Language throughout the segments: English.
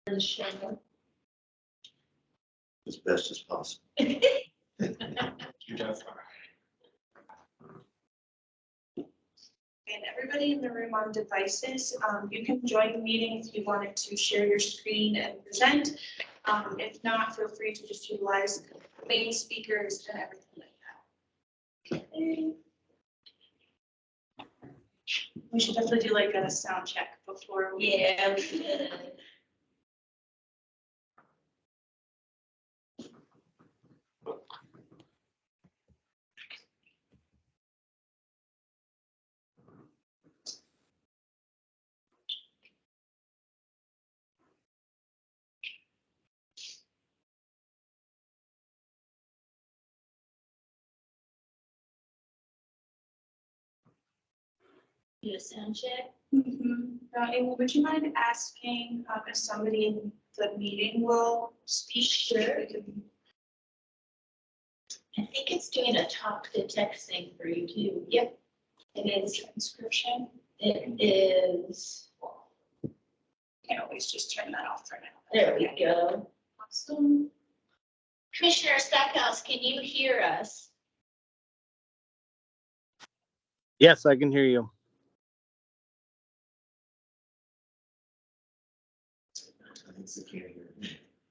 the show. As best as possible. You just And everybody in the room on devices, you can join the meeting if you wanted to share your screen and present. If not, feel free to just utilize main speakers and everything like that. Okay. We should definitely do like a sound check before we. Yeah, we should. Do a sound check. Amy, would you mind asking if somebody in the meeting will speak? Sure. We can- I think it's doing a talk to text thing for you too. Yep, it is. Transcription. It is. Can always just turn that off for now. There we go. Awesome. Commissioner Stackhouse, can you hear us? Yes, I can hear you.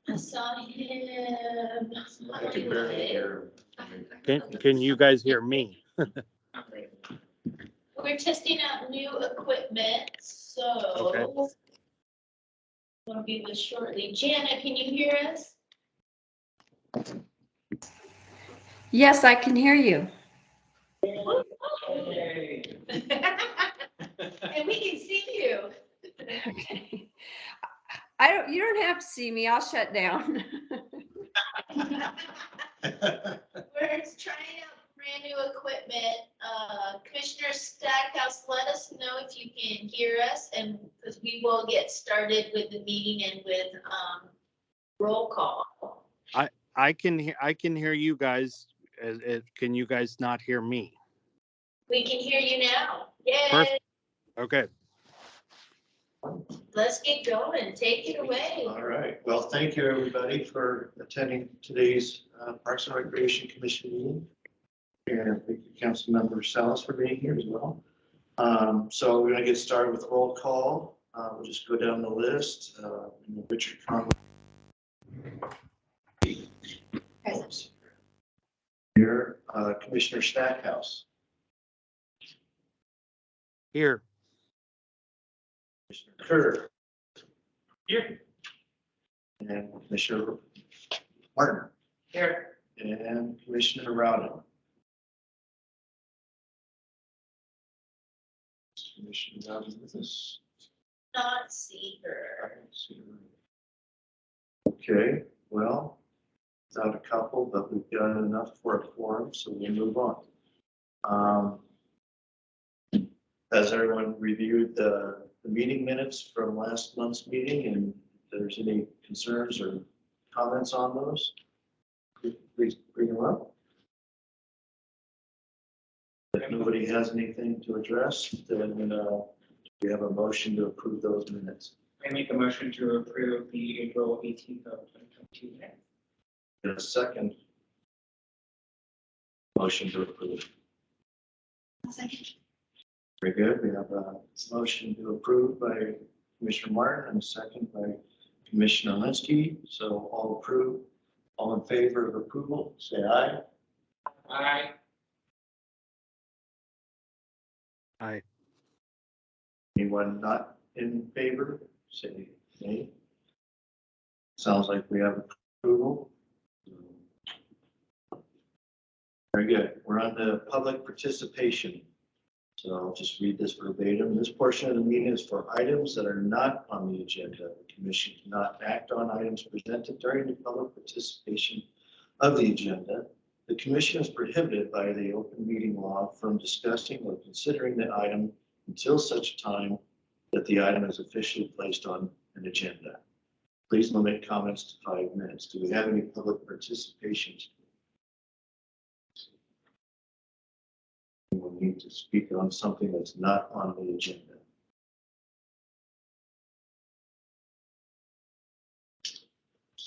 I saw him. I can barely hear. Can you guys hear me? We're testing out new equipment, so. Okay. We'll be this shortly. Jana, can you hear us? Yes, I can hear you. And we can see you. Okay. You don't have to see me. I'll shut down. We're trying out brand new equipment. Commissioner Stackhouse, let us know if you can hear us, and because we will get started with the meeting and with roll call. I can hear you guys. Can you guys not hear me? We can hear you now. Yay! Perfect. Okay. Let's get going. Take it away. All right. Well, thank you, everybody, for attending today's Parks and Recreation Commission meeting. And thank you, Councilmember Salas, for being here as well. So we're going to get started with roll call. We'll just go down the list. Richard Conway. Here, Commissioner Stackhouse. Here. Commissioner Kerr. Here. And Commissioner Martin. Here. And Commissioner Rowden. Commissioner Rowden with us. Not see her. Okay, well, without a couple, but we've got enough for a quorum, so we'll move on. Has everyone reviewed the meeting minutes from last month's meeting, and if there's any concerns or comments on those, please bring them up. If nobody has anything to address, then we have a motion to approve those minutes. I make a motion to approve the April 18th of 2022 minutes. In a second. Motion to approve. Very good. We have a motion to approve by Commissioner Martin and a second by Commissioner Linsky. So all approved. All in favor of approval, say aye. Aye. Aye. Anyone not in favor, say nay. Sounds like we have approval. Very good. We're on to public participation. So I'll just read this verbatim. This portion of the meeting is for items that are not on the agenda. The commission cannot act on items presented during the public participation of the agenda. The commission is prohibited by the open meeting law from discussing or considering the item until such time that the item is officially placed on an agenda. Please limit comments to 5 minutes. Do we have any public participation? We will need to speak on something that's not on the agenda.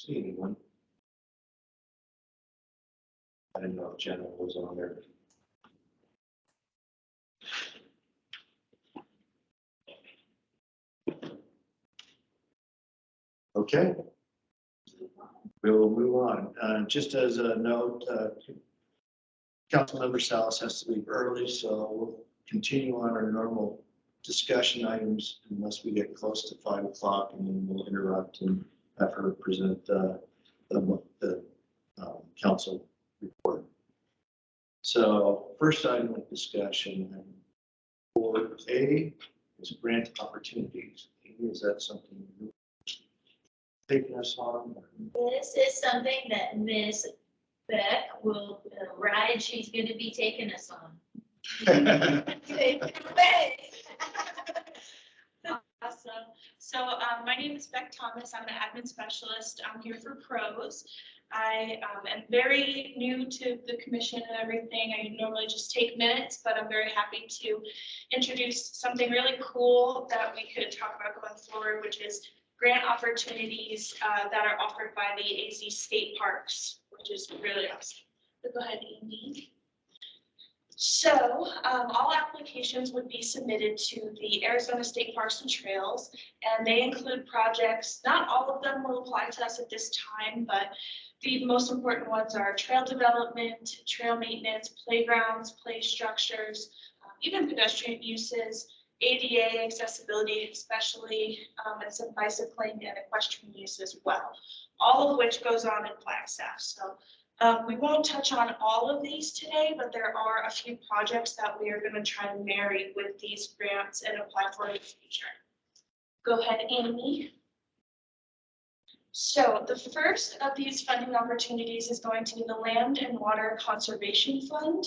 see anyone. I didn't know if Jenna was on there. Okay. We'll move on. Just as a note, Councilmember Salas has to leave early, so we'll continue on our normal discussion items unless we get close to 5 o'clock, and then we'll interrupt and have her present the council report. So first item of discussion, for A is grant opportunities. Is that something you're taking us on? This is something that Ms. Beck will ride. She's going to be taking us on. Awesome. So my name is Beck Thomas. I'm an admin specialist. I'm here for pros. I am very new to the commission and everything. I normally just take minutes, but I'm very happy to introduce something really cool that we could talk about going forward, which is grant opportunities that are offered by the AZ State Parks, which is really awesome. So go ahead, Amy. So all applications would be submitted to the Arizona State Parks and Trails, and they include projects. Not all of them will apply to us at this time, but the most important ones are trail development, trail maintenance, playgrounds, play structures, even pedestrian uses, ADA accessibility especially, and some bicycling and equestrian use as well, all of which goes on in Flagstaff. So we won't touch on all of these today, but there are a few projects that we are going to try and marry with these grants and apply for in the future. Go ahead, Amy. So the first of these funding opportunities is going to be the Land and Water Conservation Fund.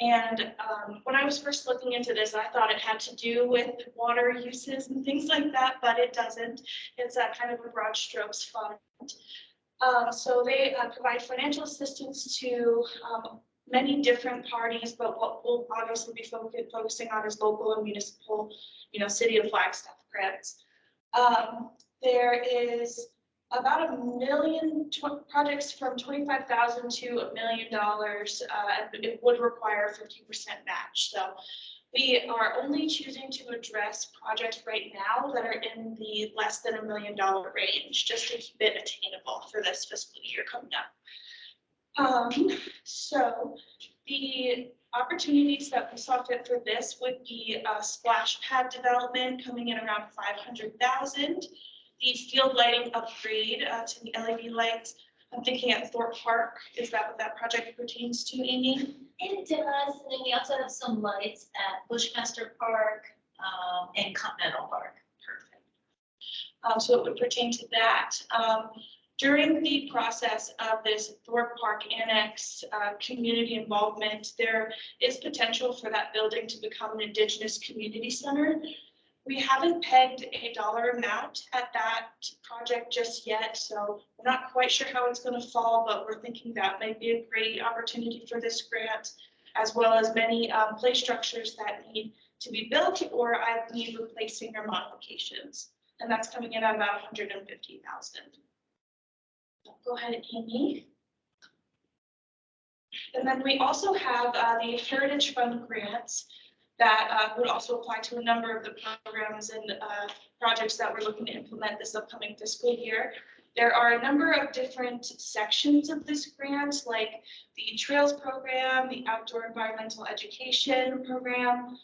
And when I was first looking into this, I thought it had to do with water uses and things like that, but it doesn't. It's a kind of a broad strokes fund. So they provide financial assistance to many different parties, but what we'll obviously be focusing on is local and municipal, city of Flagstaff grants. There is about $1 million projects from $25,000 to $1 million, and it would require a 50% match. So we are only choosing to address projects right now that are in the less than $1 million range, just to keep it attainable for this fiscal year coming up. So the opportunities that we saw fit for this would be a splash pad development coming in around $500,000. The field lighting upgrade to the LED lights. I'm thinking at Thorpe Park. Is that what that project pertains to, Amy? It does, and then we also have some lights at Bushmaster Park and Continental Park. Perfect. So it would pertain to that. During the process of this Thorpe Park Annex community involvement, there is potential for that building to become an Indigenous community center. We haven't pegged a dollar amount at that project just yet, so we're not quite sure how it's going to fall, but we're thinking that might be a great opportunity for this grant, as well as many play structures that need to be built or need replacing or modifications. And that's coming in at about $150,000. Go ahead, Amy. And then we also have the Heritage Fund grants that would also apply to a number of the programs and projects that we're looking to implement this upcoming fiscal year. There are a number of different sections of this grant, like the Trails Program, the Outdoor Environmental Education Program,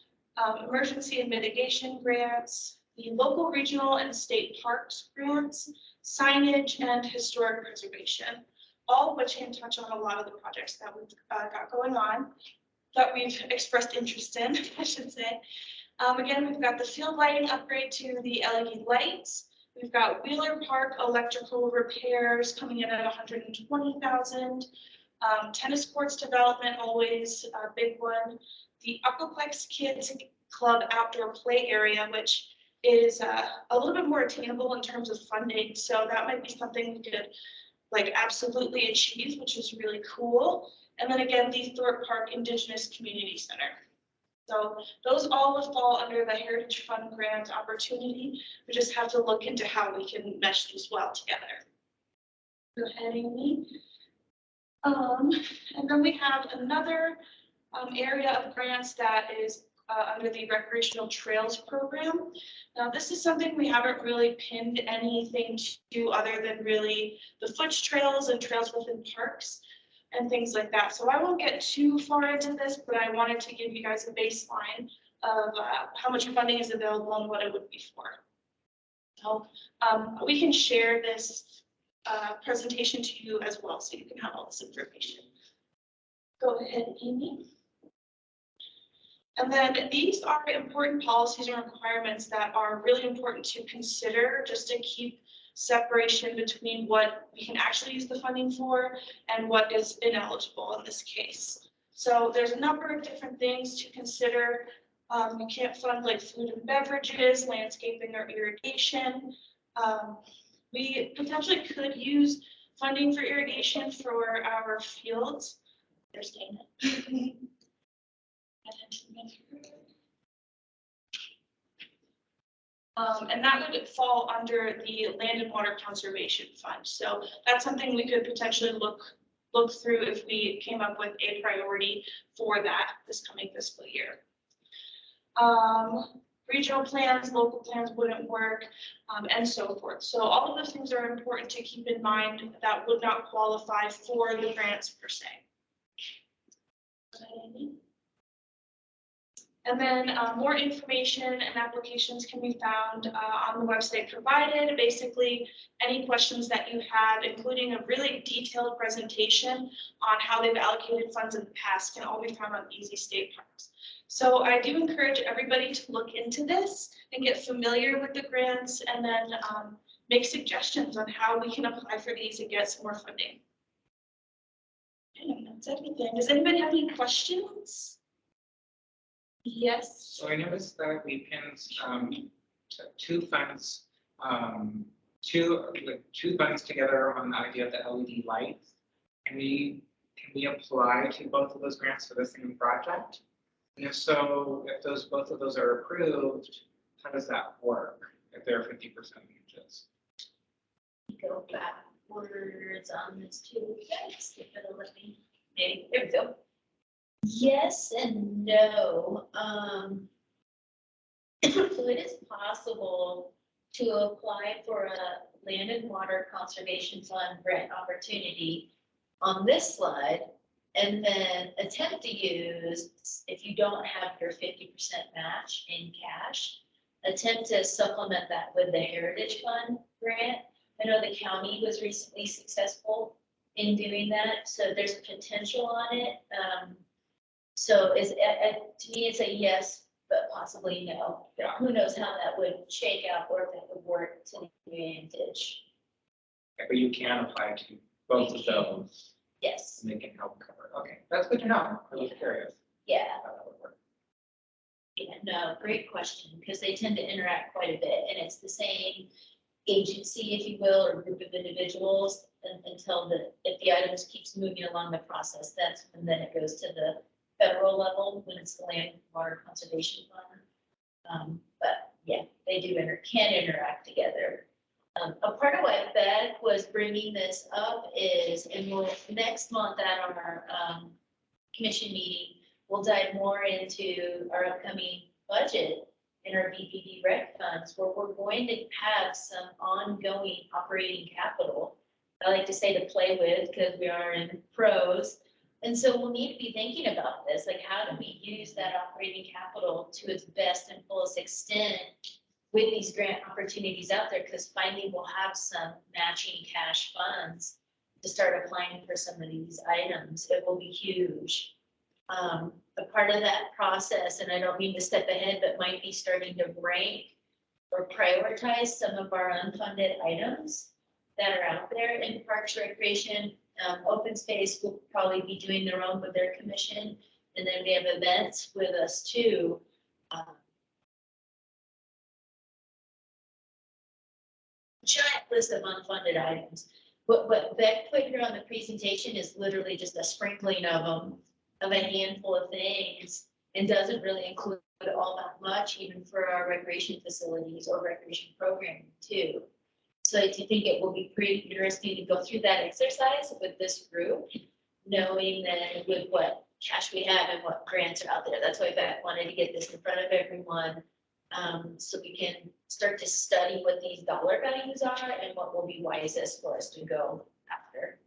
Emergency and Mitigation Grants, the Local, Regional, and State Parks Grants, Signage, and Historic Preservation, all of which can touch on a lot of the projects that we've got going on, that we've expressed interest in, I should say. Again, we've got the field lighting upgrade to the LED lights. We've got Wheeler Park electrical repairs coming in at $120,000. Tennis courts development, always a big one. The Aquaplex Kids Club outdoor play area, which is a little bit more attainable in terms of funding. So that might be something we could absolutely achieve, which is really cool. And then again, the Thorpe Park Indigenous Community Center. So those all would fall under the Heritage Fund grant opportunity. We just have to look into how we can mesh these well together. Go ahead, Amy. And then we have another area of grants that is under the Recreational Trails Program. Now, this is something we haven't really pinned anything to other than really the foot trails and trails within parks and things like that. So I won't get too far into this, but I wanted to give you guys a baseline of how much funding is available and what it would be for. So we can share this presentation to you as well, so you can have all this information. Go ahead, Amy. And then these are important policies and requirements that are really important to consider just to keep separation between what we can actually use the funding for and what is ineligible in this case. So there's a number of different things to consider. You can't fund like food and beverages, landscaping, or irrigation. We potentially could use funding for irrigation for our fields. There's Dana. And that would fall under the Land and Water Conservation Fund. So that's something we could potentially look through if we came up with a priority for that this coming fiscal year. Regional plans, local plans wouldn't work, and so forth. So all of those things are important to keep in mind that would not qualify for the grants per se. And then more information and applications can be found on the website provided. Basically, any questions that you have, including a really detailed presentation on how they've allocated funds in the past, can all be found on Easy State Parks. So I do encourage everybody to look into this and get familiar with the grants and then make suggestions on how we can apply for these and get some more funding. And that's everything. Does anybody have any questions? Yes. So I noticed that we pinned two funds together on the idea of the LED lights. Can we apply to both of those grants for the same project? And if so, if both of those are approved, how does that work if they're 50% matches? Go backwards on this too, guys, if it'll let me, maybe, there we go. Yes and no. So it is possible to apply for a Land and Water Conservation Fund grant opportunity on this slide and then attempt to use, if you don't have your 50% match in cash, attempt to supplement that with the Heritage Fund grant. I know the county was recently successful in doing that, so there's potential on it. So to me, it's a yes, but possibly no. But who knows how that would shake out or if it would work to the advantage. But you can apply to both of those. Yes. And they can help cover. Okay, that's good to know. I was curious Yeah. how that would work. Yeah, no, great question, because they tend to interact quite a bit, and it's the same agency, if you will, or group of individuals until if the items keeps moving along the process, that's when then it goes to the federal level when it's the Land and Water Conservation Fund. But yeah, they can interact together. A part of why Beck was bringing this up is, and we'll next month at our commission meeting, we'll dive more into our upcoming budget and our BBD rec funds, where we're going to have some ongoing operating capital. I like to say to play with because we are in pros. And so we'll need to be thinking about this, like how do we use that operating capital to its best and fullest extent with these grant opportunities out there, because finally we'll have some matching cash funds to start applying for some of these items. It will be huge. A part of that process, and I don't mean to step ahead, but might be starting to rank or prioritize some of our unfunded items that are out there in Parks Recreation. Open Space will probably be doing their own with their commission. And then we have events with us too. Giant list of unfunded items. What Beck put here on the presentation is literally just a sprinkling of them, of a handful of things, and doesn't really include all that much, even for our recreation facilities or recreation programming too. So I do think it will be pretty interesting to go through that exercise with this group, knowing that with what cash we have and what grants are out there. That's why I wanted to get this in front of everyone. So we can start to study what these dollar values are and what will be wisest for us to go after.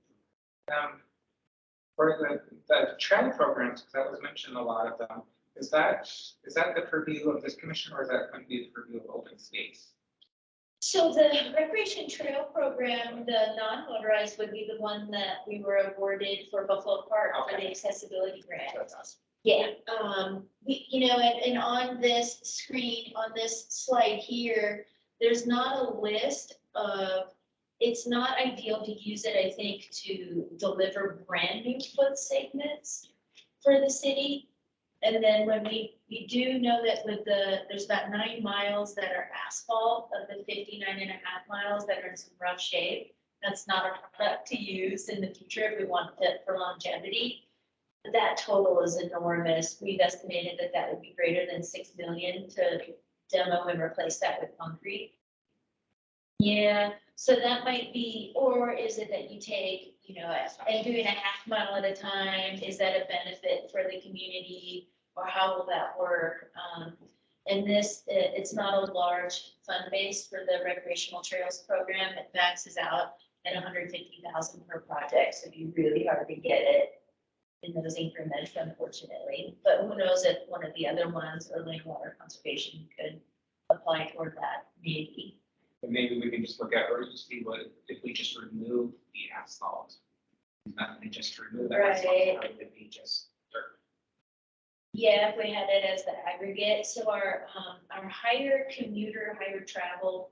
For the trail programs, because that was mentioned a lot of them, is that the purview of this commission or is that going to be the purview of open space? So the recreation trail program, the non-motorized would be the one that we were awarded for Buffalo Park for the accessibility grant. That's awesome. Yeah, and on this screen, on this slide here, there's not a list of, it's not ideal to use it, I think, to deliver brand new foot segments for the city. And then when we do know that with there's about 9 miles that are asphalt of the 59.5 miles that are in some rough shape. That's not a product to use in the future if we want it for longevity. But that total is enormous. We've estimated that that would be greater than 6 million to demo and replace that with concrete. Yeah, so that might be, or is it that you take, and doing a half mile at a time, is that a benefit for the community? Or how will that work? And this, it's not a large fund base for the recreational trails program. It maxes out at 150,000 per project, so it'd be really hard to get it in those increments, unfortunately. But who knows if one of the other ones, or land water conservation, could apply toward that, maybe. But maybe we can just look at, or just see what, if we just remove the asphalt. And just remove that asphalt, Right. or would it be just dirt? Yeah, if we had it as the aggregate, so our higher commuter, higher travel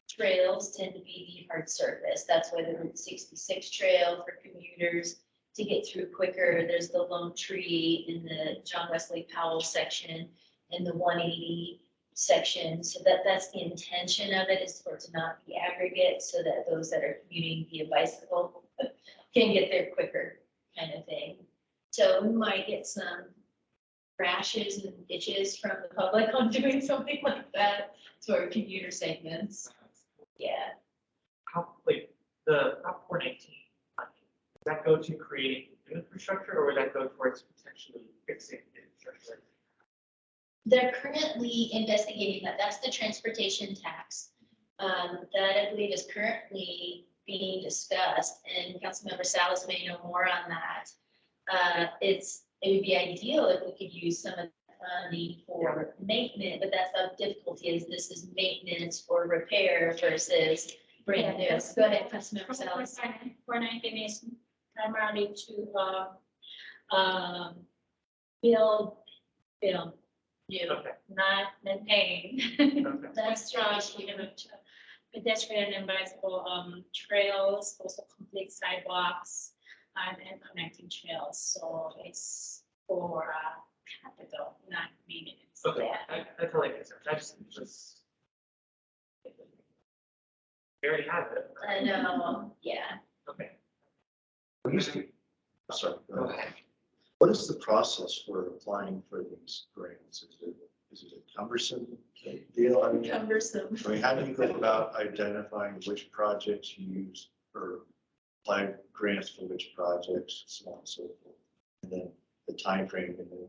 trails tend to be the hard surface. That's why the Route 66 trail for commuters to get through quicker. There's the Lone Tree in the John Wesley Powell section and the 180 section. So that's the intention of it, is for it to not be aggregate, so that those that are commuting via bicycle can get there quicker, kind of thing. So we might get some rashes and ditches from the public on doing something like that to our commuter segments. Yeah. How, like, the Prop 419, does that go to creating new infrastructure or would that go towards potentially fixing the infrastructure? They're currently investigating that. That's the transportation tax. That I believe is currently being discussed, and Councilmember Salas may know more on that. It would be ideal if we could use some of the funding for maintenance, but that's the difficulty, is this is maintenance or repair versus brand new. Go ahead, Councilmember Salas. 419 is primarily to build, New. Okay. not maintain. Okay. That's We're gonna pedestrian and bicycle trails, also complete sidewalks and connecting trails. So it's for capital, not maintenance. Okay, Yeah. I totally get it. I just. We already have it. I know, yeah. Okay. What is the- Sorry, go Go ahead. ahead. What is the process for applying for these grants? Is it a cumbersome deal? Cumbersome. How do you go about identifying which projects you use or apply grants for which projects, so on and so forth? And then the timeframe, and then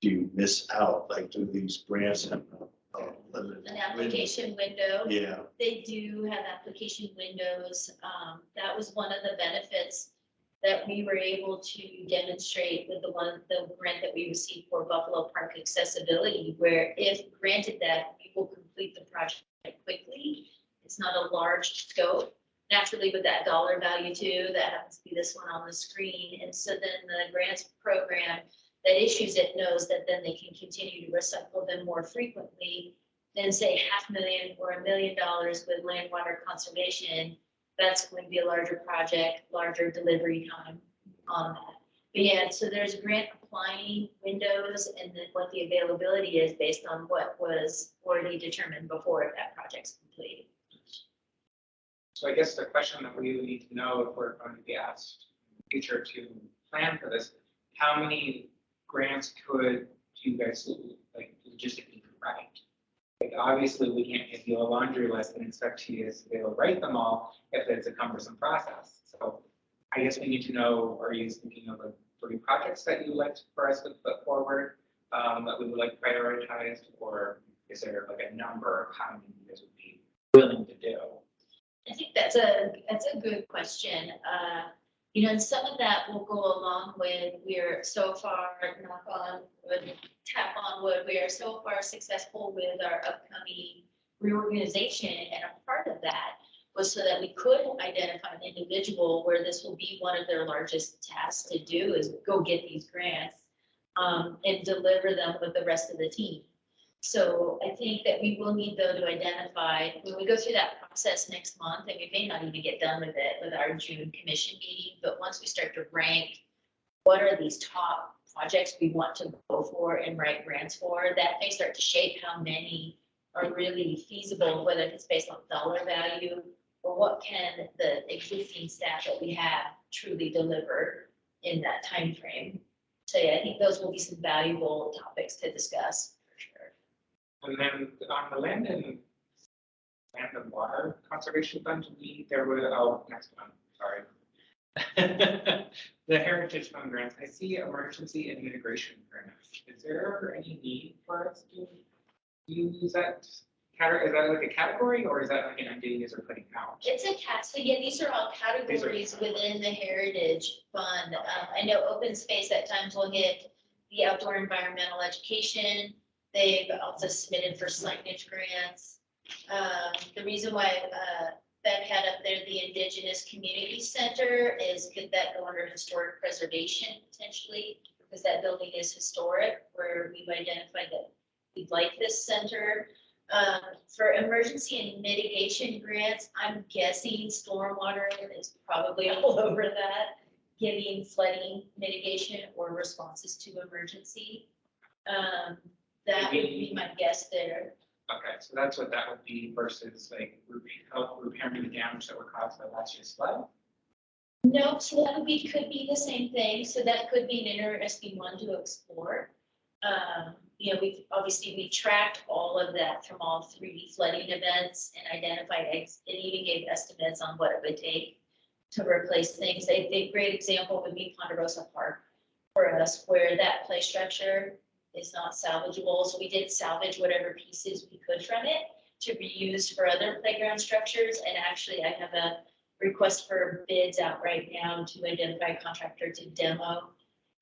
do you miss out? Like, do these grants have a limited An application window. Yeah, They do have application windows. That was one of the benefits that we were able to demonstrate with the grant that we received for Buffalo Park accessibility, where if granted that, we will complete the project quickly. It's not a large scope. Naturally, with that dollar value too, that happens to be this one on the screen. And so then the grants program that issues it knows that then they can continue to recycle them more frequently than say $500,000 or $1 million with land water conservation. That's going to be a larger project, larger delivery time on that. But yeah, so there's grant applying windows, and then what the availability is based on what was already determined before that project's complete. So I guess the question that we would need to know if we're going to be asked in the future to plan for this, how many grants could you guys like logistically provide? Like, obviously, we can't give you a laundry list and expect you to be able to write them all if it's a cumbersome process. So I guess we need to know, are you thinking of like 3 projects that you would like for us to put forward, that we would like prioritized, or is there like a number of how many you guys would be willing to do? I think that's a good question. And some of that will go along with, we're so far, knock on wood, tap on wood, we are so far successful with our upcoming reorganization. And a part of that was so that we could identify an individual where this will be one of their largest tasks to do is go get these grants and deliver them with the rest of the team. So I think that we will need though to identify, when we go through that process next month, and we may not even get done with it with our June commission meeting, but once we start to rank, what are these top projects we want to go for and write grants for, that may start to shape how many are really feasible, whether it's based on dollar value or what can the existing staff that we have truly deliver in that time frame. So yeah, I think those will be some valuable topics to discuss for sure. And then on the land and water conservation fund, there were, oh, next one, sorry. The Heritage Fund grants, I see emergency and integration grants. Is there any need for us to use that category? Is that like a category, or is that like an idea you guys are putting out? It's a so yeah, these are all categories within the Heritage Fund. I know open space at times will hit the outdoor environmental education. They've also submitted for signage grants. The reason why Bev had up there the Indigenous Community Center is could that go under historic preservation potentially? Because that building is historic, where we've identified that we'd like this center. For emergency and mitigation grants, I'm guessing stormwater is probably all over that, giving flooding mitigation or responses to emergency. That would be my guess there. Okay, so that's what that would be versus like help repairing the damage that were caused by last year's flood? No, so that would be, could be the same thing. So that could be an interesting one to explore. We tracked all of that from all 3D flooding events and identified, and even gave estimates on what it would take to replace things. A great example would be Ponderosa Park for us, where that play structure is not salvageable. So we did salvage whatever pieces we could from it to reuse for other playground structures. And actually I have a request for bids out right now to identify a contractor to demo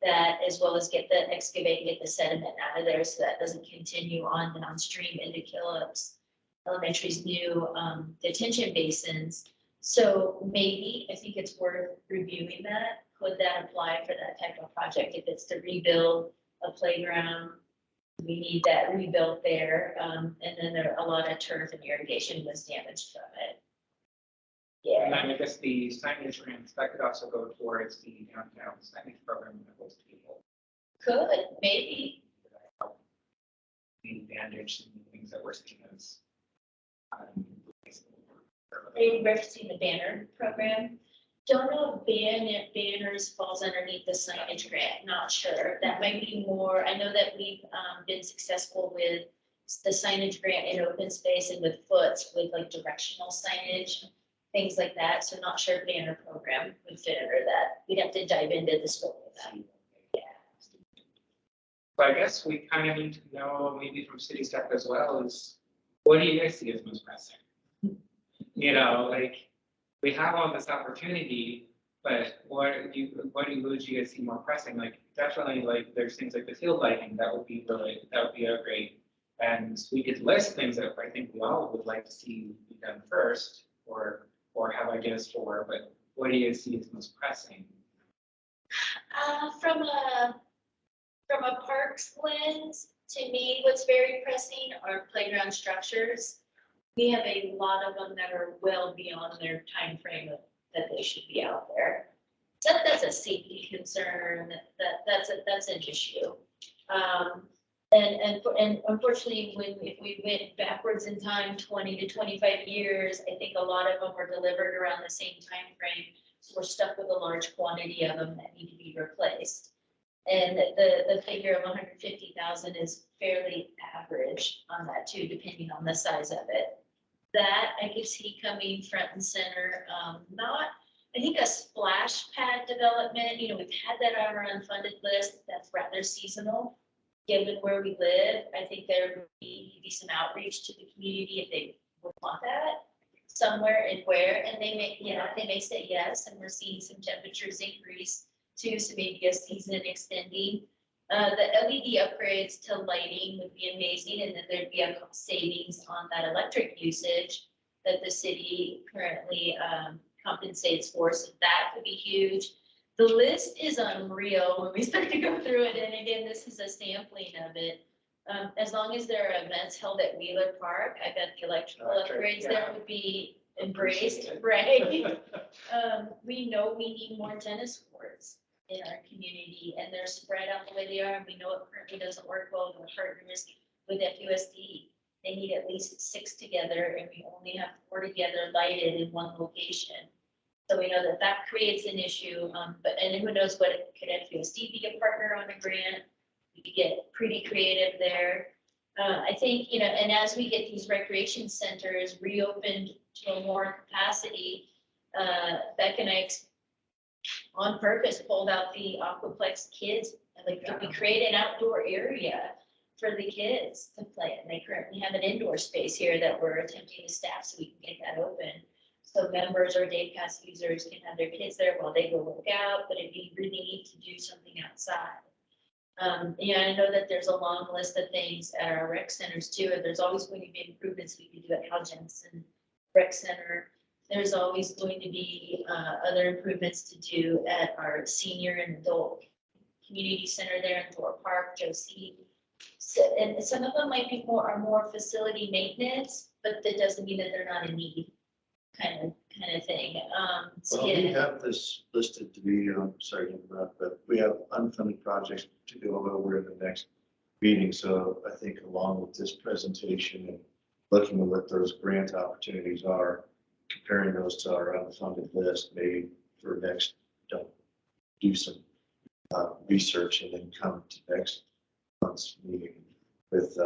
that, as well as get the excavate, get the sediment out of there so that doesn't continue on downstream into Killips Elementary's new detention basins. So maybe, I think it's worth reviewing that. Could that apply for that type of project? If it's to rebuild a playground, we need that rebuilt there. And then there are a lot of turf and irrigation was damaged from it. And Yeah, then I guess the signage grants, that could also go towards the downtown signage program that goes to people. could, maybe. The bandage and things that we're seeing as. Are you referencing the banner program? Don't know if banners falls underneath the signage grant, not sure. That might be more, I know that we've been successful with the signage grant in open space and with foots with like directional signage, things like that. So not sure if banner program would fit under that. We'd have to dive into the scope of that. So I guess we kind of need to know, maybe from city staff as well, is what do you guys see as most pressing? Like, we have all this opportunity, but what do you guys see more pressing? Like, definitely, like, there's things like the field lighting, that would be a great. And we could list things that I think we all would like to see be done first, or have ideas for, but what do you see as most pressing? From a parks lens, to me, what's very pressing are playground structures. We have a lot of them that are well beyond their time frame that they should be out there. So that's a safety concern. That's an issue. And unfortunately, if we went backwards in time, 20 to 25 years, I think a lot of them were delivered around the same time frame. So we're stuck with a large quantity of them that need to be replaced. And the figure of 150,000 is fairly average on that too, depending on the size of it. That I could see coming front and center, not, I think a splash pad development, you know, we've had that on our unfunded list, that's rather seasonal. Given where we live, I think there would be some outreach to the community if they would want that somewhere and where, and they may, you know, they may say yes, and we're seeing some temperatures increase too, so maybe a season extending. The LED upgrades to lighting would be amazing, and then there'd be a cost savings on that electric usage that the city currently compensates for, so that could be huge. The list is unreal when we start to go through it, and again, this is a sampling of it. As long as there are events held at Wheeler Park, I bet the electrical upgrades there would be embraced, right? We know we need more tennis courts in our community, and they're spread out the way they are, and we know it currently doesn't work well with our partners with FUSD. They need at least 6 together, and we only have 4 together lighted in one location. So we know that that creates an issue, and who knows what, could FUSD be a partner on a grant? We could get pretty creative there. I think, you know, and as we get these recreation centers reopened to a more capacity, Beck and I on purpose pulled out the Aquaplex kids, and like, could we create an outdoor area for the kids to play in? They currently have an indoor space here that we're attempting to staff so we can get that open. So members or day pass users can have their kids there while they go work out, but it'd be really neat to do something outside. Yeah, I know that there's a long list of things at our rec centers too, and there's always going to be improvements we can do at Hal Jensen Rec Center. There's always going to be other improvements to do at our senior and adult community center there in Thorpe Park, Josie. So, and some of them might be more facility maintenance, but that doesn't mean that they're not in need, kind of thing. So Well, we yeah, have this listed to be, sorry to interrupt, but we have unfunded projects to go over in the next meeting. So I think along with this presentation and looking at what those grant opportunities are, comparing those to our unfunded list, maybe for next, do some research and then come to next month's meeting with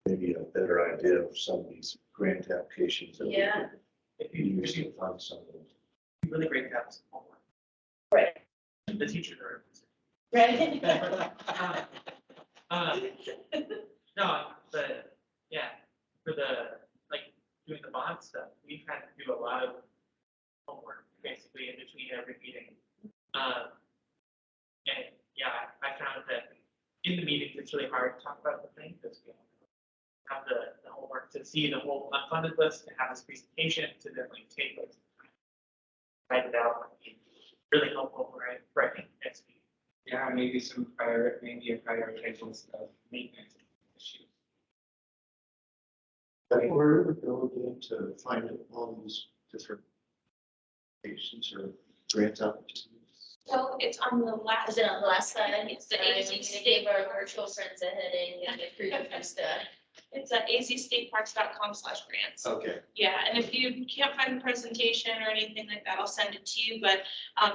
maybe a better idea of some of these grant applications that we Yeah. could use to fund some of those. Really great to have some homework. right, The teacher. right. No, yeah, for like, doing the bond stuff, we've had to do a lot of homework, basically, in between every meeting. And yeah, I found that in the meetings, it's really hard to talk about the thing, because we have the homework to see the whole unfunded list, to have this presentation, to then like take it, write it out, really helpful, right, next week. Yeah, maybe a prioritization of maintenance issues. But where would go again to find all these different patients or grant opportunities? So it's on the last. Is it on the last slide? It's the Sorry, AZ we need to State give our Park. virtual friends a headache and get through the stuff. It's at azstateparks.com/grants. Okay, Yeah, and if you can't find the presentation or anything like that, I'll send it to you, but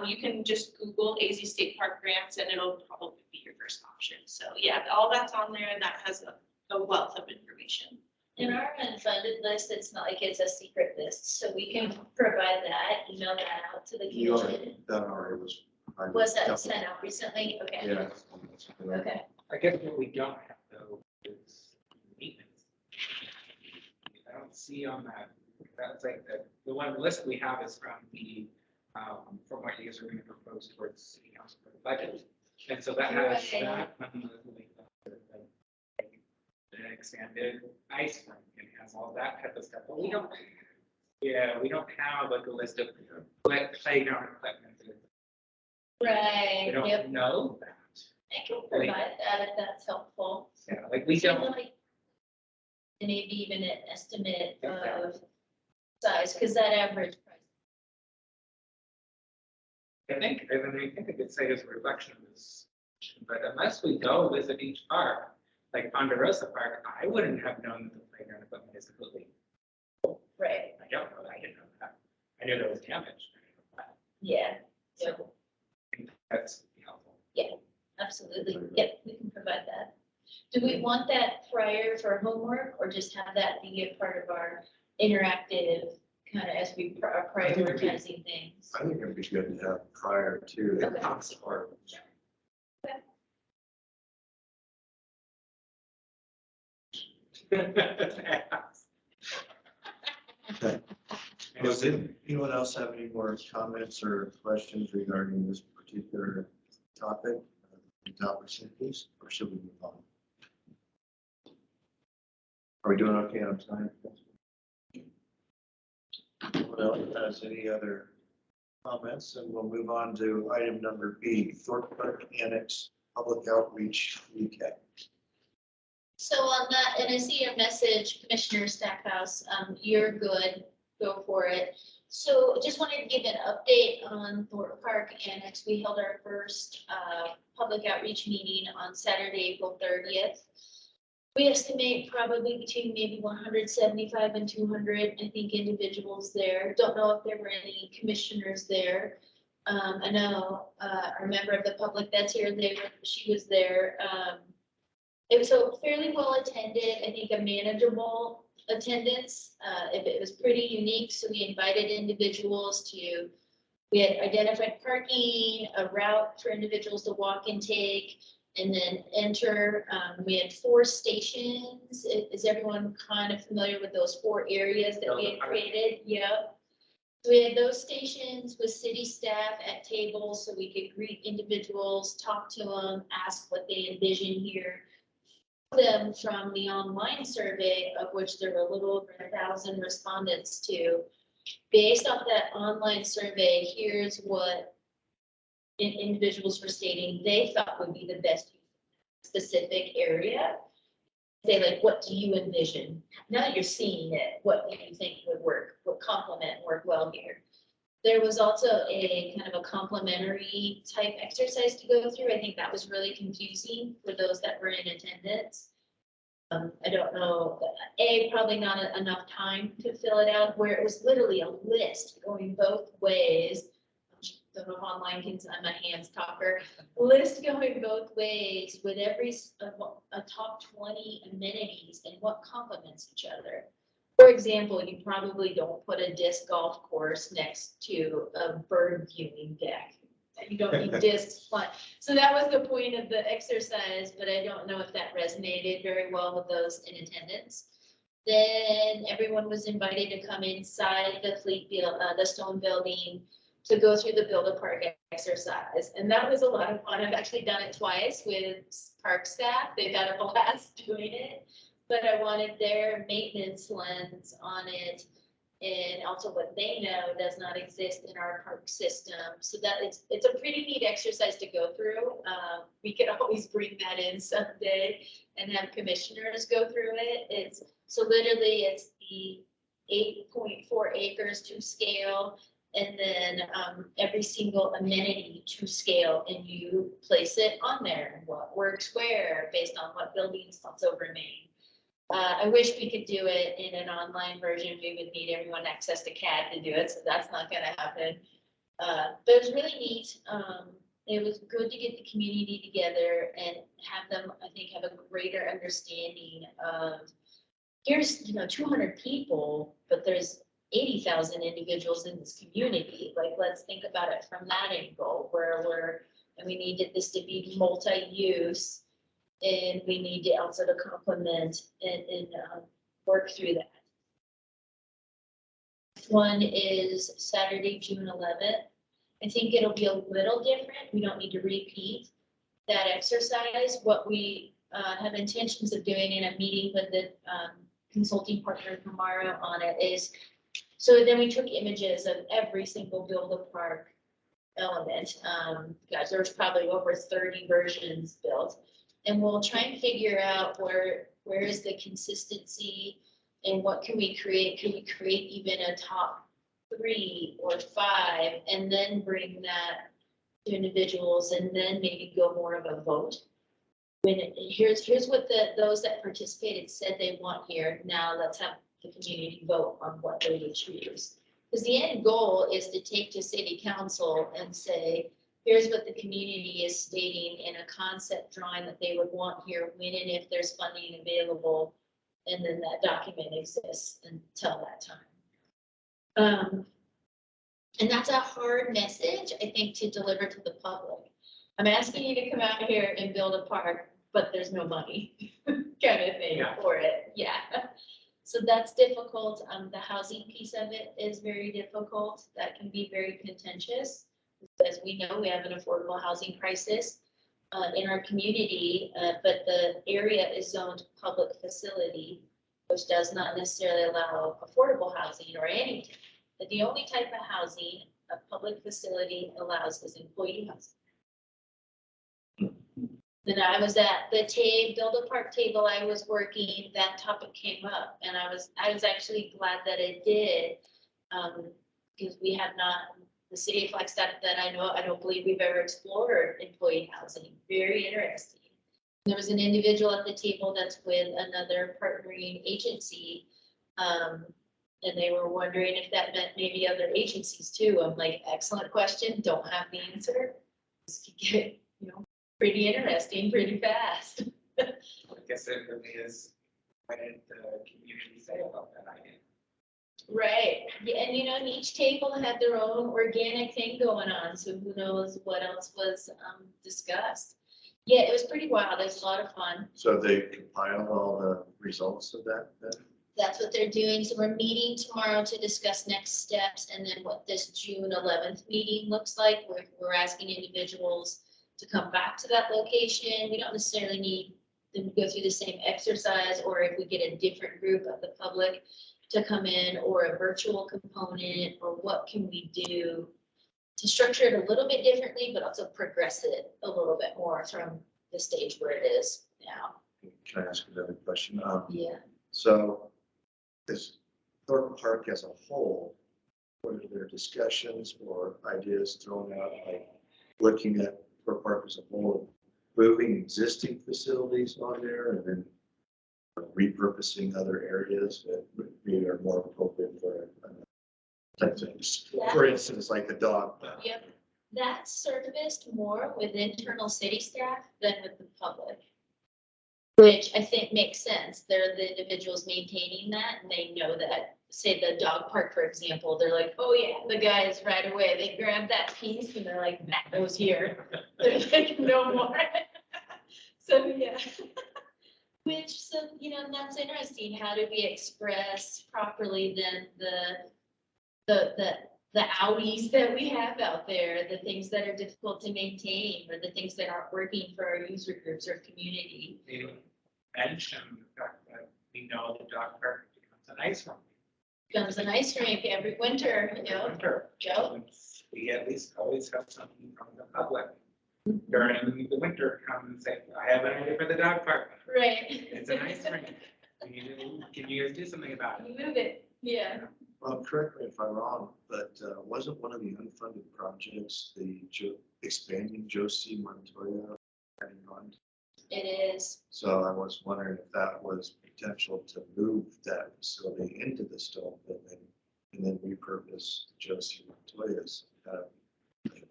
you can just Google AZ State Park grants and it'll probably be your first option. So yeah, all that's on there and that has a wealth of information. In our unfunded list, it's not like it's a secret list, so we can provide that, email that out to the you commission. already, that already was. Was that sent out recently? Okay. Yeah. Okay. I guess what we don't have though is maintenance. I don't see on that's like the one list we have is from from what you guys are going to propose towards city council for the budget. And so that has Right. that, the expanded ice rink, and it has all that type of stuff, but we don't have like a list of playground equipment. Right, We don't yep, know that. I can provide that if that's helpful. Yeah, like we So, don't. like, maybe even an estimate of Exactly. size, because that average price. I think a good site is a reflection of this, but unless we go visit each park, like Ponderosa Park, I wouldn't have known that the playground equipment is completely. Right, I don't know that, I didn't know that. I knew there was damage. yeah, So I think that's helpful. Absolutely. Yep, we can provide that. Do we want that prior for homework or just have that be a part of our interactive kind of as we are prioritizing things? I think it'd be good to have prior to. Okay. Or- Does anyone else have any more comments or questions regarding this particular topic? Opportunities, or should we move on? Are we doing okay on time? Anyone else has any other comments? And we'll move on to item number B, Thorpe Park Annex Public Outreach Recap. So on that, and I see your message, Commissioner Stackhouse, you're good, go for it. So just wanted to give an update on Thorpe Park Annex. We held our first public outreach meeting on Saturday, April 30th. We estimate probably between maybe 175 and 200, I think, individuals there. Don't know if there were any commissioners there. I know our member of the public that's here, she was there. It was so fairly well attended, I think a manageable attendance. If it was pretty unique, so we invited individuals to, we had identified parking, a route for individuals to walk and take, and then enter. We had 4 stations. Is everyone kind of familiar with those 4 areas that we had created? Yep. So we had those stations with city staff at tables so we could greet individuals, talk to them, ask what they envision here. Them from the online survey, of which there were a little over 1,000 respondents to. Based off that online survey, here's what individuals were stating they thought would be the best specific area. Say, like, what do you envision? Now that you're seeing it, what do you think would work, would complement work well here? There was also a kind of a complementary type exercise to go through. I think that was really confusing for those that were in attendance. I don't know, probably not enough time to fill it out, where it was literally a list going both ways. Don't know if online can, I'm a hands talker. List going both ways with every a top 20 amenities and what complements each other. For example, you probably don't put a disc golf course next to a bird viewing deck. You don't need discs flying. So that was the point of the exercise, but I don't know if that resonated very well with those in attendance. Then everyone was invited to come inside the the stone building to go through the Build a Park exercise. And that was a lot of fun. I've actually done it twice with park staff. They've had a blast doing it. But I wanted their maintenance lens on it and also what they know does not exist in our park system. So that it's a pretty neat exercise to go through. We could always bring that in someday and have commissioners go through it. So literally it's the 8.4 acres to scale, and then every single amenity to scale, and you place it on there, what works where, based on what buildings also remain. I wish we could do it in an online version. We would need everyone access to CAD to do it, so that's not going to happen. But it was really neat. It was good to get the community together and have them, I think, have a greater understanding of, here's 200 people, but there's 80,000 individuals in this community. Like, let's think about it from that angle, where and we needed this to be multi-use. And we need to also to complement and work through that. One is Saturday, June 11th. I think it'll be a little different. We don't need to repeat that exercise. What we have intentions of doing in a meeting with the consulting partner tomorrow on it is, so then we took images of every single Build a Park element. Guys, there's probably over 30 versions built. And we'll try and figure out where is the consistency and what can we create? Can we create even a top 3 or 5 and then bring that to individuals and then maybe go more of a vote? Here's what those that participated said they want here. Now let's have the community vote on what they would choose. Because the end goal is to take to city council and say, here's what the community is stating in a concept drawing that they would want here, when and if there's funding available. And then that document exists until that time. And that's a hard message, I think, to deliver to the public. I'm asking you to come out here and build a park, but there's no money kind of thing Yeah. for it. Yeah. So that's difficult. The housing piece of it is very difficult. That can be very contentious. As we know, we have an affordable housing crisis in our community, but the area is zoned public facility, which does not necessarily allow affordable housing or anything. But the only type of housing a public facility allows is employee housing. Then I was at the Build a Park table I was working, that topic came up, and I was actually glad that it did. Because we have not, the city of Flagstaff that I know, I don't believe we've ever explored employee housing. Very interesting. There was an individual at the table that's with another partnering agency. And they were wondering if that meant maybe other agencies too. I'm like, excellent question, don't have the answer. This could get, pretty interesting, pretty fast. I guess it really is, what did the community say about that idea? Right, yeah, and and each table had their own organic thing going on, so who knows what else was discussed. Yeah, it was pretty wild, it was a lot of fun. So they compiled all the results of that then? That's what they're doing, so we're meeting tomorrow to discuss next steps, and then what this June 11th meeting looks like. We're asking individuals to come back to that location. We don't necessarily need them to go through the same exercise, or if we get a different group of the public to come in, or a virtual component, or what can we do to structure it a little bit differently, but also progress it a little bit more from the stage where it is now. Can I ask another question? Yeah. So this Thornton Park as a whole, what are their discussions or ideas thrown out, like looking at Thornton Park as a whole, moving existing facilities on there and then repurposing other areas that maybe are more appropriate for type things. For instance, like the dog. Yep, that's serviced more with internal city staff than with the public. Which I think makes sense. They're the individuals maintaining that, and they know that. Say the dog park, for example, they're like, oh yeah, the guys right away, they grab that piece and they're like, that goes here. They're like, no more. So, yeah. Which, so, that's interesting. How do we express properly then the outies that we have out there, the things that are difficult to maintain, or the things that aren't working for our user groups or community? They mentioned the fact that we know the dog park becomes an ice rink. Comes an ice rink every winter, Winter. Joe. We at least always have something from the public during the winter come and say, I have an idea for the dog park. Right. It's an ice rink. Can you guys do something about it? Move it, yeah. Well, correct me if I'm wrong, but wasn't one of the unfunded projects the expanding Josie Montoya? It is. So I was wondering if that was potential to move that facility into the Stone building and then repurpose Josie Montoya's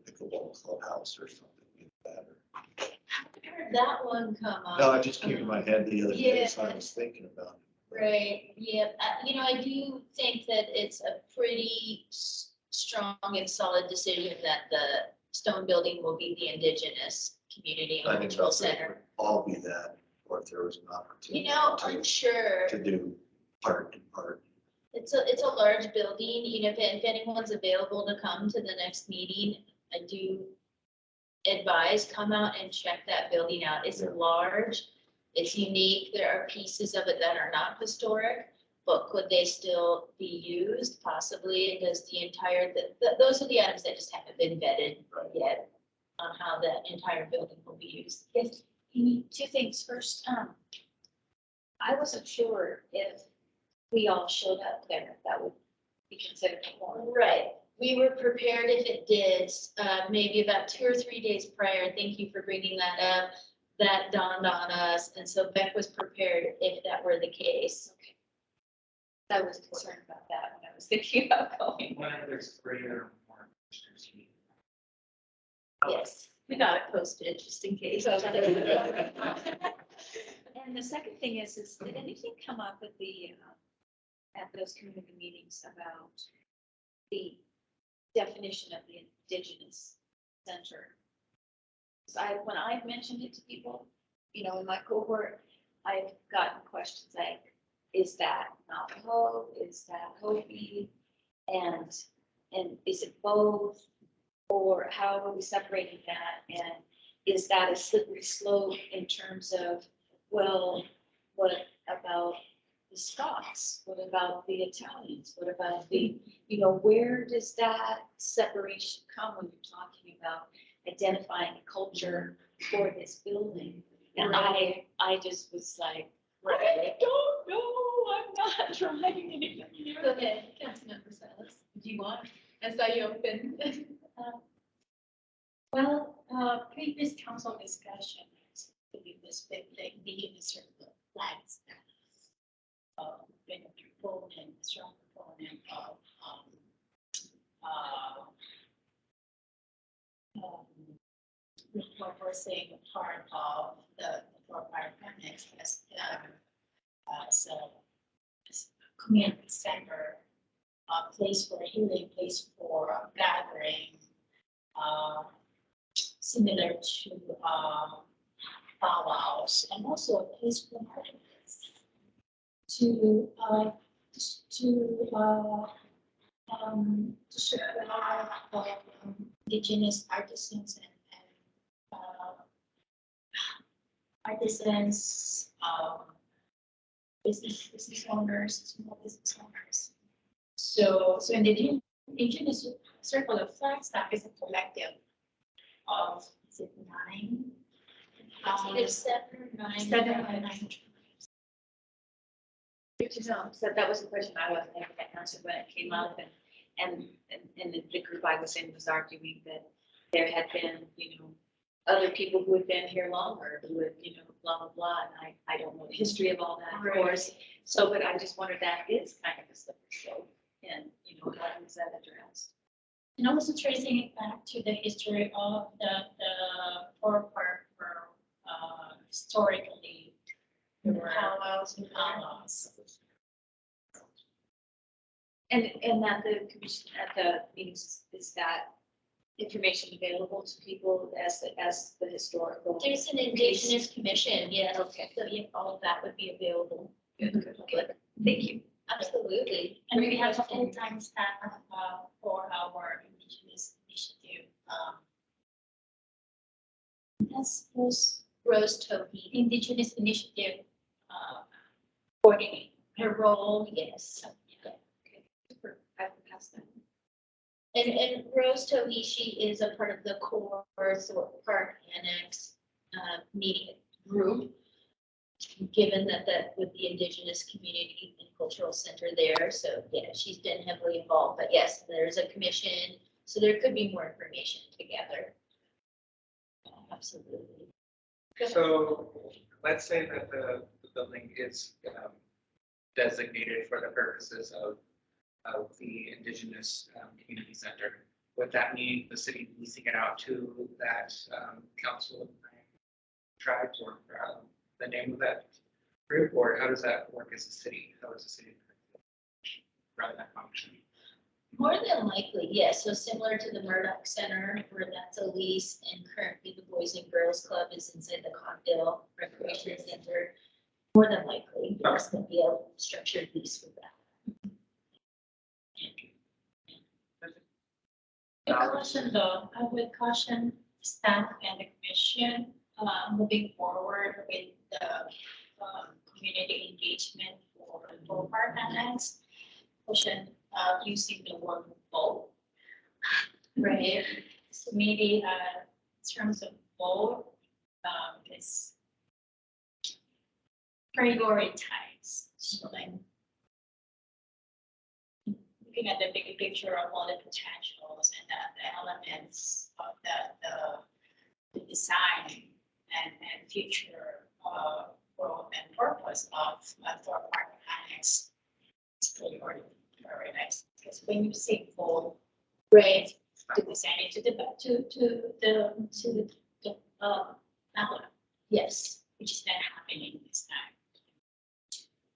pickleball clubhouse or something like that. Heard that one come up. No, it just came to my head the other day, so I Yeah. was thinking about it. Right, yeah, I do think that it's a pretty strong and solid decision that the Stone building will be the Indigenous Community I and think Cultural it Center. would all be that, or if there was an opportunity I'm sure. to do part and part. It's a large building, if anyone's available to come to the next meeting, I do advise, come out and check that building out. It's Yeah. large, it's unique, there are pieces of it that are not historic, but could they still be used? Possibly, and does the entire, those are the items that just haven't been vetted Right. yet on how that entire building will be used. Yes, you need two things first. I wasn't sure if we all showed up there, that would be considered a quorum. Right, we were prepared if it did, maybe about 2 or 3 days prior. Thank you for bringing that up. That dawned on us, and so Beck was prepared if that were the case. Okay. I was concerned about that when I was thinking about going. Whenever there's greater or more commissioners meeting. Yes, we got it posted just in case. And the second thing is did anything come up at at those community meetings about the definition of the Indigenous Center? 'Cause when I've mentioned it to people, you know, in my cohort, I've gotten questions like, is that Navajo? Is that Hopi? And is it both? Or how are we separating that? And is that a slippery slope in terms of, well, what about the Scots? What about the Italians? What about the, you know, where does that separation come when you're talking about identifying a culture for this building? And I just was like, I don't know, I'm not trying anything. Go ahead, Councilmember Salas. Do you want? I saw you open. Previous council discussion, this big thing, being a certain flags. Been a proponent, strong proponent of, reinforcing part of the Parkway Funding as a community center, a place for healing, place for gathering, similar to powwows, and also a place for artists to show a lot of indigenous artisans and artisans, business owners, small business owners. So in the Indigenous Circle of Flagstaff is a collective of, is it 9? There's 7 or 9. 7 or 9. So that was a question I wasn't able to answer when it came up, and the group I was in was arguing that there had been, you know, other people who had been here longer, who had, you know, blah, blah, blah, and I don't know the history of all that, of course. So, but I just wondered, that is kind of a slippery slope, and, you know, how is that addressed? And also tracing it back to the history of the Fort Park, historically, there were powwows and powwows. And at the commission, at the meetings, is that information available to people as the historical? There's an Indigenous Commission, yes. Okay. So yeah, all of that would be available. Good. Thank you. Absolutely. And we have a full-time staff for our Indigenous initiative. That's those Rose Toby. Indigenous initiative coordinating. Her role, Yes. Super. I will pass that. And Rose Toby, she is a part of the core Thorpe Park Annex meeting group. Given that with the Indigenous Community and Cultural Center there, so yeah, she's been heavily involved. But yes, there's a commission, so there could be more information together. Absolutely. So let's say that the building is designated for the purposes of the Indigenous Community Center. Would that mean the city leasing it out to that council tribes or the name of that group, or how does that work as a city? How does the city run that function? More than likely, yes. So similar to the Murdoch Center, where that's a lease, and currently the Boys and Girls Club is inside the Cocktail Recreation Center. More than likely, there's going to be a structured lease for that. a caution though, I would caution staff and the commission, moving forward with the, community engagement for park annex. Caution, using the word both. Right, so maybe, in terms of both, it's prioritize, so like looking at the big picture of all the potentials and the elements of the design and future growth and purpose of Thorpe Park Annex. It's priority, prioritize, because when you say bold, Right. to present it to the, ballot, Yes, which is not happening this time.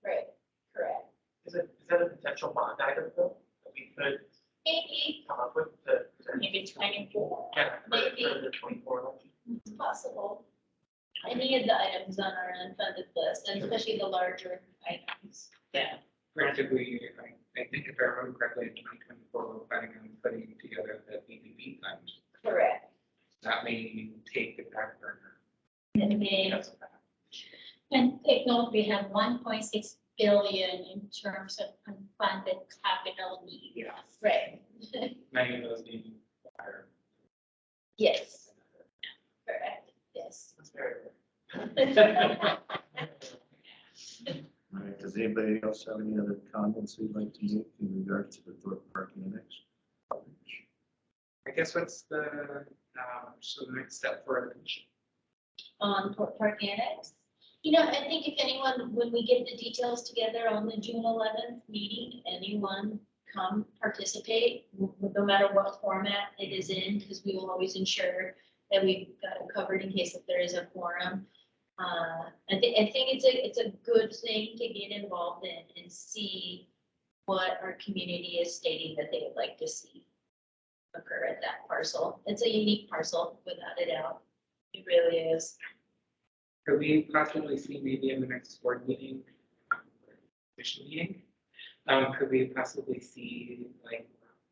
right, correct. Is that a potential bond item though, that we could Maybe come up with to present? Maybe 24. Yeah, Maybe. for the 24 election. it's possible. Any of the items on our unfunded list, and especially the larger items. Yeah. Granted, I think if I remember correctly, in 2024, we're planning on putting together the BBB fund. Correct. That may take the back burner. And then, because of that. And take note, we have 1.6 billion in terms of unfunded capital needs. Yeah. right, Many of those being fire. yes, correct, yes. That's very All right, does anybody else have any other comments they'd like to make in regard to the Thorpe Park Annex? I guess what's the, so the next step for the commission? On Park Annex. You know, I think if anyone, when we get the details together on the June 11th meeting, anyone come participate, no matter what format it is in, because we will always ensure that we've got it covered in case if there is a quorum. I think it's a good thing to get involved in and see what our community is stating that they would like to see occur at that parcel. It's a unique parcel, without a doubt. It really is. Could we possibly see maybe in the next board meeting, commission meeting? Could we possibly see like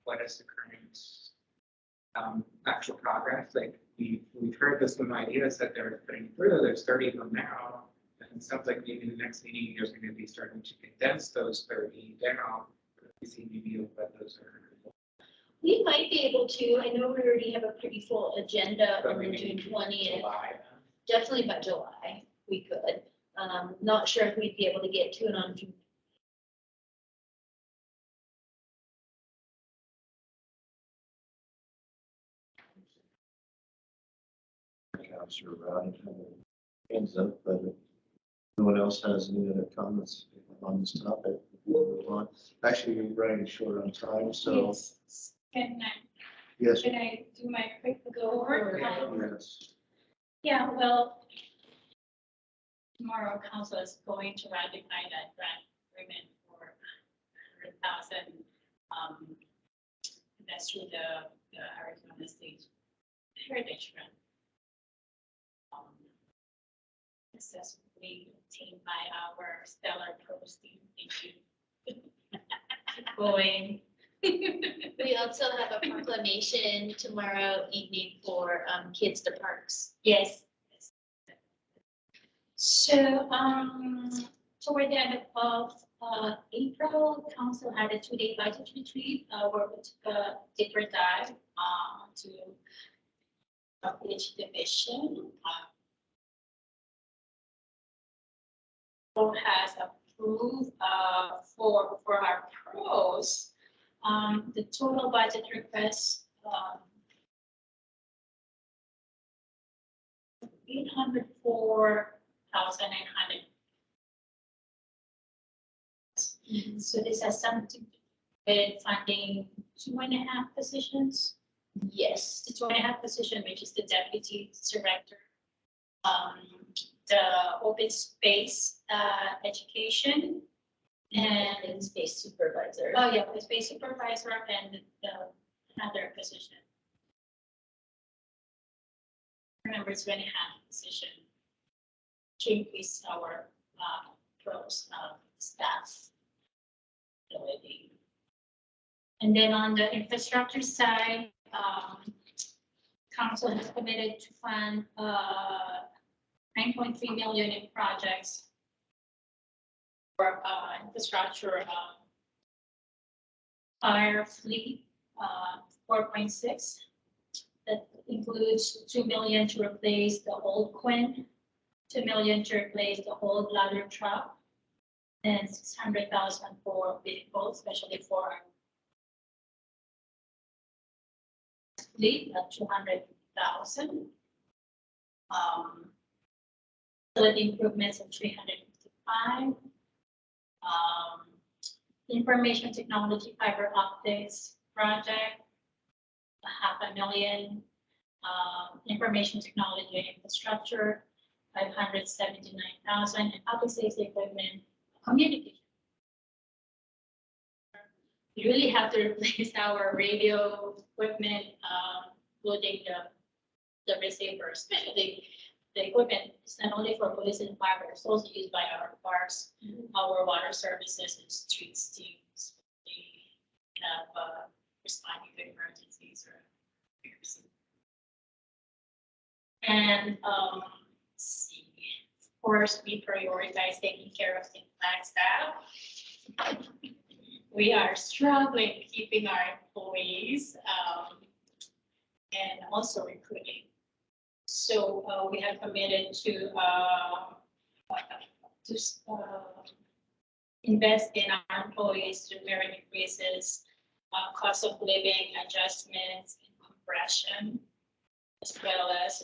what is the current actual progress? Like we've heard this some ideas that they're putting through, there's 30 of them now. And it sounds like maybe the next meeting, there's going to be starting to condense those 30 down. Could we see maybe what those are? We might be able to. I know we already have a pretty full agenda But on the maybe June 20th. July. Definitely by July, we could. Not sure if we'd be able to get to it on June. Councilor Rowdy, hands up, but if no one else has any other comments on this topic, we'll move on. Actually, we're running short on time, so Yes. yes. Can I do my quick go over? Yes. Yeah, well, tomorrow council is going to ratify that grant agreement for 100,000. That's through the Arizona State Heritage Grant. Successfully obtained by our stellar posting. Thank you. Keep going. We also have a proclamation tomorrow evening for kids to parks. Yes. So, toward the end of April, council had a 2-day budget retreat, where we took a deeper dive to each division. Board has approved for our pros, the total budget request 804,900. So this has something to do with funding 2.5 positions. Yes, The 2.5 position, which is the deputy director, the open space education, and space supervisor. oh yeah, the space supervisor and the another position. Remember, it's 2.5 position to increase our pros staff ability. And then on the infrastructure side, council has committed to fund 9.3 million in projects for infrastructure, fire fleet, 4.6. That includes 2 million to replace the old Quinn, 2 million to replace the old ladder truck, and 600,000 for vehicles, especially for our fleet at 200,000. Facility improvements of 355. Information technology fiber optics project, $1 million. Information technology and infrastructure, 579,000, and public safety equipment, communication. We really have to replace our radio equipment, including the receiver, especially the equipment is not only for police and fire, but it's also used by our parks, our water services and streets teams. We have responding to emergencies or. And let's see, of course, we prioritize taking care of the Flagstaff. We are struggling keeping our employees and also recruiting. So we have committed to invest in our employees through merit increases, cost of living adjustments, and compression, as well as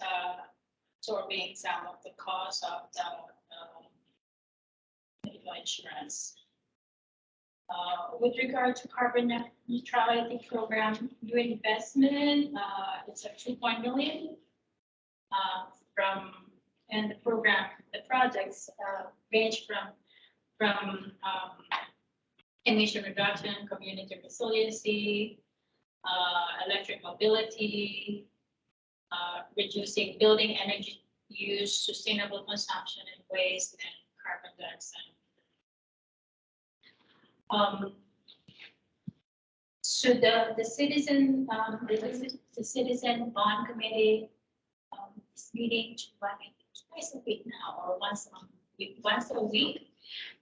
absorbing some of the cost of the medical insurance. With regard to carbon neutrality program, new investment, it's a $2 million from, and the program, the projects range from emission reduction, community resiliency, electric mobility, reducing building energy use, sustainable consumption and waste, and carbon dioxide. So the citizen bond committee is meeting twice a week now, or once a week.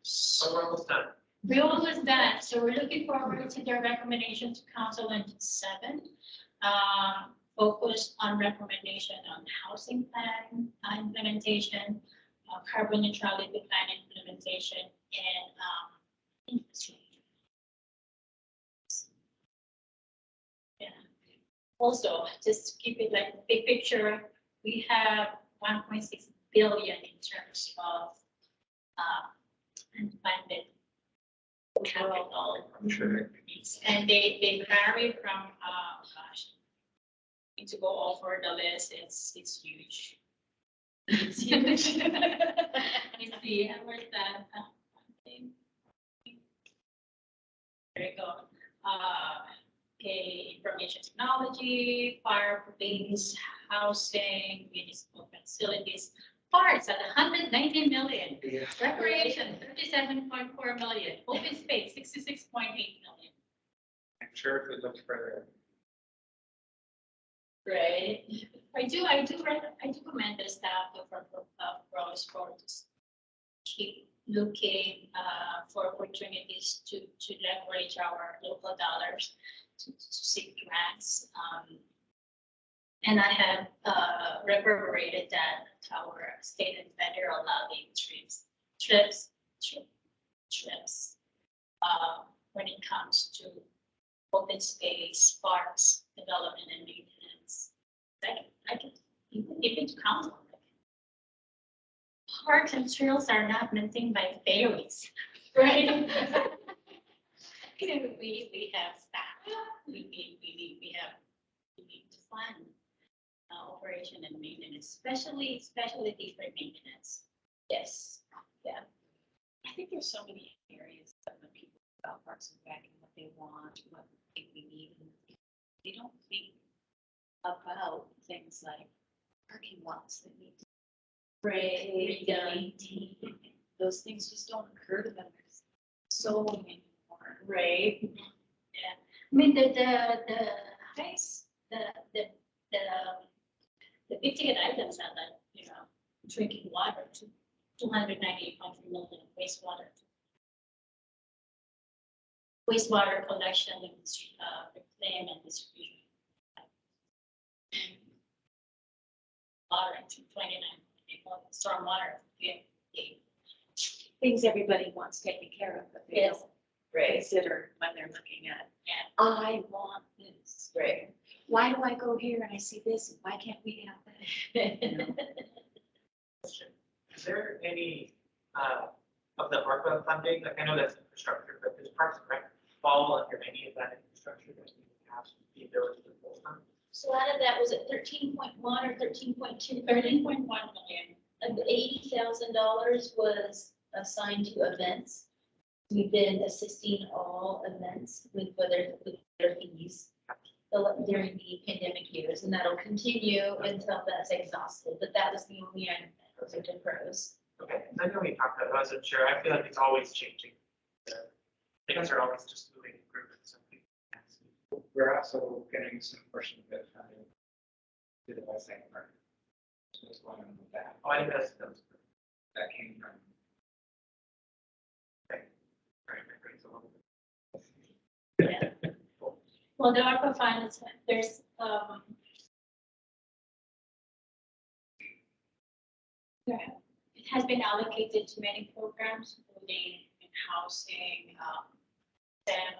So we're almost done. We're almost done, so we're looking forward to their recommendation to council on 7. Focus on recommendation on housing plan implementation, carbon neutrality plan implementation, and infrastructure. Yeah. Also, just to keep it like big picture, we have 1.6 billion in terms of unfunded capital. Sure. And they vary from to go over the list, it's huge. It's huge. It's the where's that thing? There you go. Okay, information technology, fire, police, housing, municipal facilities, parks at 119 million. Yeah. Recreation, 37.4 million. Open space, 66.8 million. I'm sure if we look further. Right. I do commend the staff of Rose for just keep looking for opportunities to leverage our local dollars to seek grants. And I have reverberated that our state and federal lobbying trips when it comes to open space, parks, development and maintenance. I can even to council. Parks and trails are not maintained by families, right? We have staff. We need to fund operation and maintenance, especially different maintenance. Yes, yeah. I think there's so many areas that when people about parks and rec and what they want, what they think we need, they don't think about things like parking lots that need to be redone. Those things just don't occur to them. There's so many more. Right. Yeah. I mean the highest the big ticket items are like, drinking water to 298.3 million, wastewater collection and reclaim and distribution. Water to 29 million, stormwater, Things everybody wants taken care of, but they don't consider when they're looking at, I want this. Right. Why do I go here and I see this, and why can't we have that? Is there any of the Parkway funding? Like I know that's infrastructure, but does Parks and Rec fall under any of that infrastructure that we have the ability to pull from? So out of that, was it 13.1 or 13.2? 13.1 million. Of the $80,000 was assigned to events. We've been assisting all events with their fees during the pandemic years, and that'll continue until that's exhausted. But that was the only item that was to pros. Okay, I know we talked about it, I wasn't sure, I feel like it's always changing. I guess they're always just moving improvements. We're also getting some portion of it to the website part. So what's going on with that? Oh, I think that's, That came from. right, my brain's a little bit. Well, the ARPA funds, there's, it has been allocated to many programs, including in housing, STEM,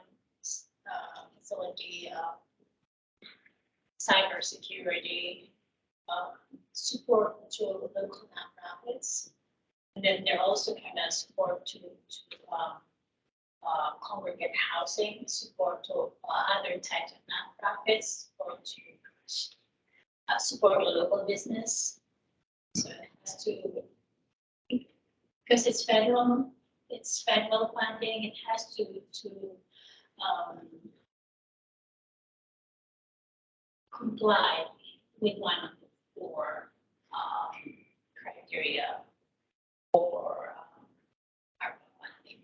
facility, cybersecurity, support to local nonprofits. And then they're also kind of support to congregate housing, support to other types of nonprofits, support to support your local business. So it has to, because it's federal funding, it has to comply with one of the four criteria for ARPA funding.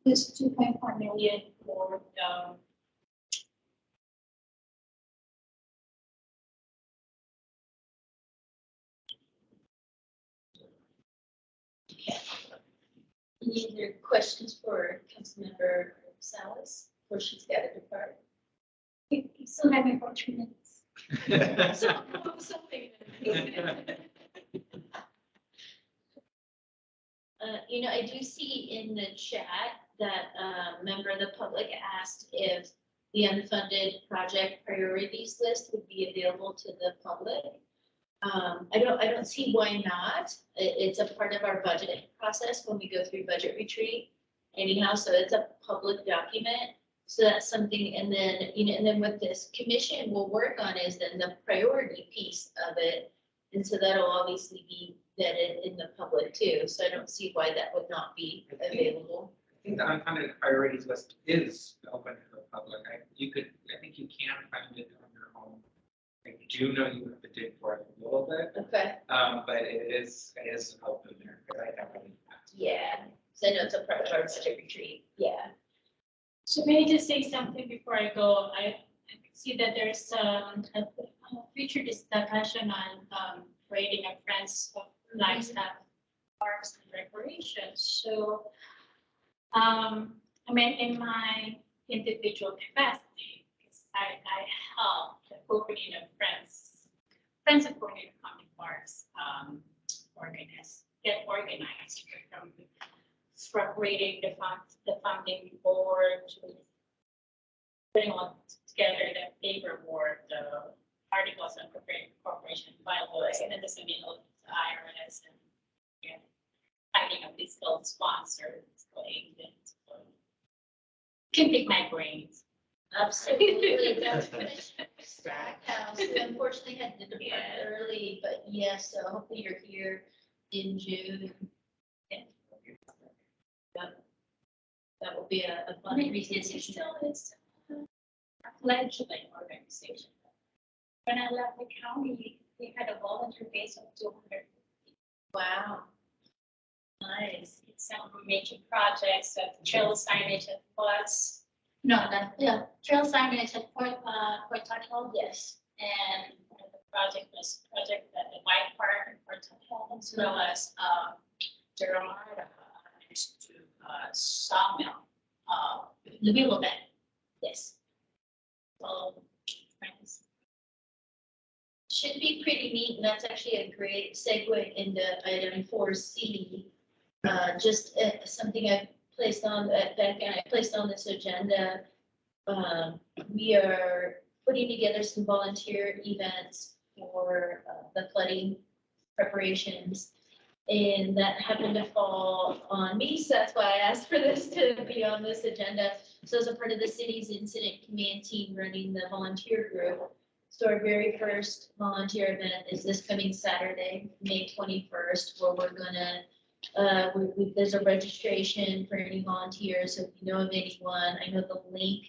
This 2.4 million for the Any other questions for Councilmember Salas, before she's got to depart? You still have me for 2 minutes. Something. I do see in the chat that a member of the public asked if the unfunded project priorities list would be available to the public. I don't see why not. It's a part of our budgeting process when we go through budget retreat anyhow, so it's a public document. So that's something, and then, and then what this commission will work on is then the priority piece of it. And so that'll obviously be vetted in the public too. So I don't see why that would not be available. I think the unfunded priorities list is open to the public. I think you can find it on your own. I do know you have to dig for it a little bit, Okay, but it is open there, because I haven't. yeah, so I know it's a part of our budget retreat, yeah. So may I just say something before I go? I see that there's a future discussion on creating a Friends of Flagstaff Parks and Recreation. So, in my individual capacity, because I helped the opening of Friends of Coordinated County Parks get organized from creating the funding board to putting all together the paperwork, the articles of corporation bylaws, and then the submittal to IRS and finding a fiscal sponsor, fiscal agent. So, can pick my brains. Absolutely, that's Commissioner Stackhouse, who unfortunately had to depart early, but yes, so hopefully you're here in June. That will be a fun presentation. It's a fledgling organization. When I left the county, they had a volunteer base of 200. Wow. Nice. It's some major projects at trail signage at Plus. Trail signage at Port Tuttle. Yes. And the project at the White Park in Port Tuttle, as well as Durham, next to Sawmill, the Willow Bend. Yes. So, friends. Should be pretty neat, and that's actually a great segue into item 4C. Just something I placed on this agenda. We are putting together some volunteer events for the flooding preparations. And that happened to fall on me, so that's why I asked for this to be on this agenda. So as a part of the city's incident command team running the volunteer group. So our very first volunteer event is this coming Saturday, May 21st, where we're gonna, there's a registration for any volunteers. So if you know of anyone, I know the link,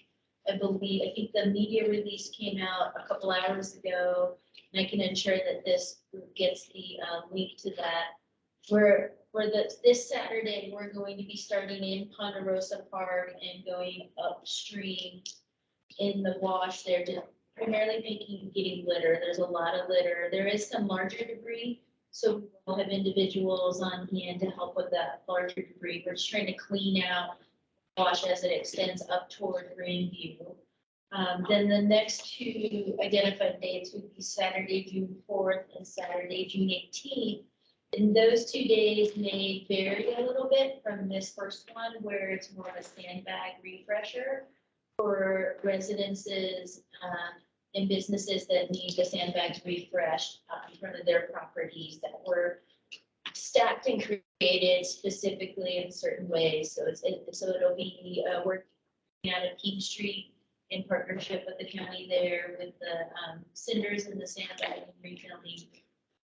I think the media release came out a couple hours ago. And I can ensure that this group gets the link to that. This Saturday, we're going to be starting in Ponderosa Park and going upstream in the wash there, to primarily getting litter. There's a lot of litter. There is some larger debris, so we'll have individuals on hand to help with that larger debris. We're just trying to clean out wash as it extends up toward Grandview. Then the next two identified dates would be Saturday, June 4th and Saturday, June 18th. And those 2 days may vary a little bit from this first one, where it's more of a sandbag refresher for residences and businesses that need the sandbags refreshed in front of their properties that were stacked and created specifically in certain ways. So it'll be working out of King Street in partnership with the county there with the cinders and the sandbag refilling.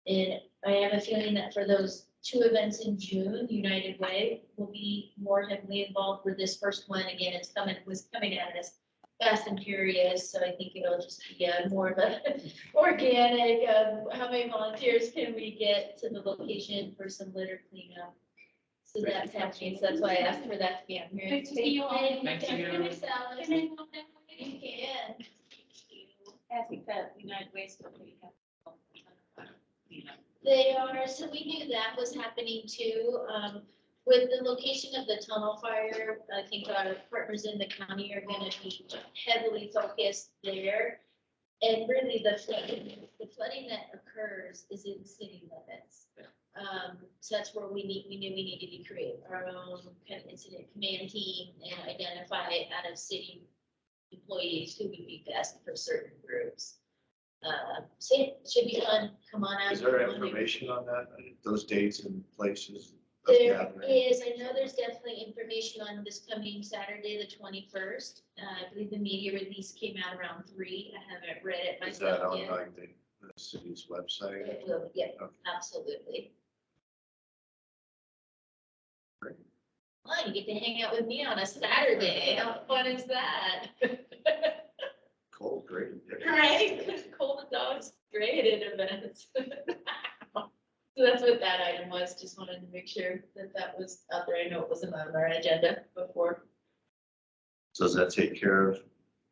And I have a feeling that for those two events in June, United Way will be more heavily involved with this first one. Again, was coming at us fast and furious, so I think it'll just be more of a organic, how many volunteers can we get to the location for some litter cleanup? So that's happening, so that's why I asked for that to be on here. Good to see you all. Thank you. You can. I think that United Way still pretty have. They are, so we knew that was happening too. With the location of the tunnel fire, I think our partners in the county are gonna be heavily focused there. And really the flooding that occurs is in city limits. So that's where we knew we needed to create our own kind of incident command team and identify out of city employees who would be best for certain groups. So it should be fun. Come on out. Is there information on that, those dates and places? of There gathering? is, I know there's definitely information on this coming Saturday, the 21st. I believe the media release came out around 3. I haven't read it Is that myself on yet. like the city's website? It will, yeah, Okay. absolutely. Great. Well, you get to hang out with me on a Saturday. How fun is that? Cold, great. Right? Cold dogs, great at events. So that's what that item was. Just wanted to make sure that that was out there. I know it wasn't on our agenda before. So does that take care of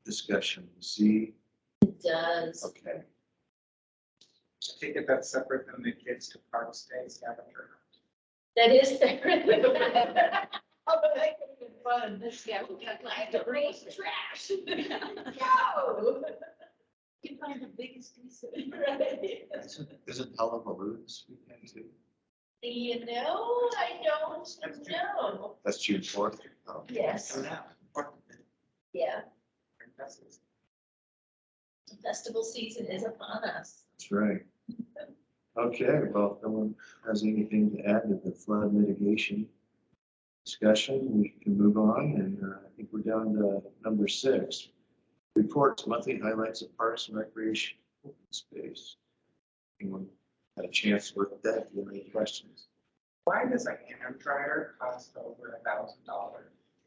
discussion C? It does. Okay, I think that's separate than the kids to park stay scavenger. That is separate. Although that could have been fun. Yeah, we got Like the race trash. Go. You can find the biggest piece of Right. isn't Hullabaloo this weekend too? You know, I don't know. That's June 4th. Oh, Yes, yeah. Festival season is upon us. that's right. Okay, well, if no one has anything to add to the flood mitigation discussion, we can move on, and I think we're down to number 6. Reports, monthly highlights of parks and recreation open space. Anyone had a chance to look at that? Do you have any questions? Why does a hand dryer cost over $1,000?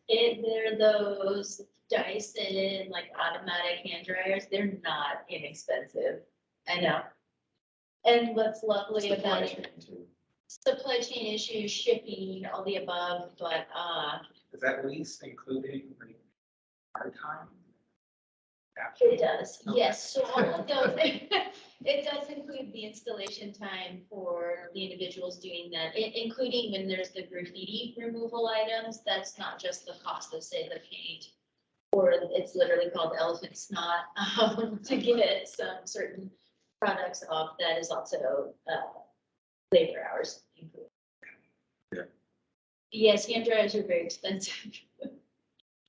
They're those Dyson, like automatic hand dryers. They're not inexpensive. I know. And what's lovely about it, supply chain issues, shipping, all the above, but, Is that lease including like our time? it does, Okay. yes, so all of those, it does include the installation time for the individuals doing that, including when there's the graffiti removal items, that's not just the cost of, say, the paint. Or it's literally called elephant snot, to get some certain products off, that is also, labor hours included. Yeah. Yes, hand dryers are very expensive.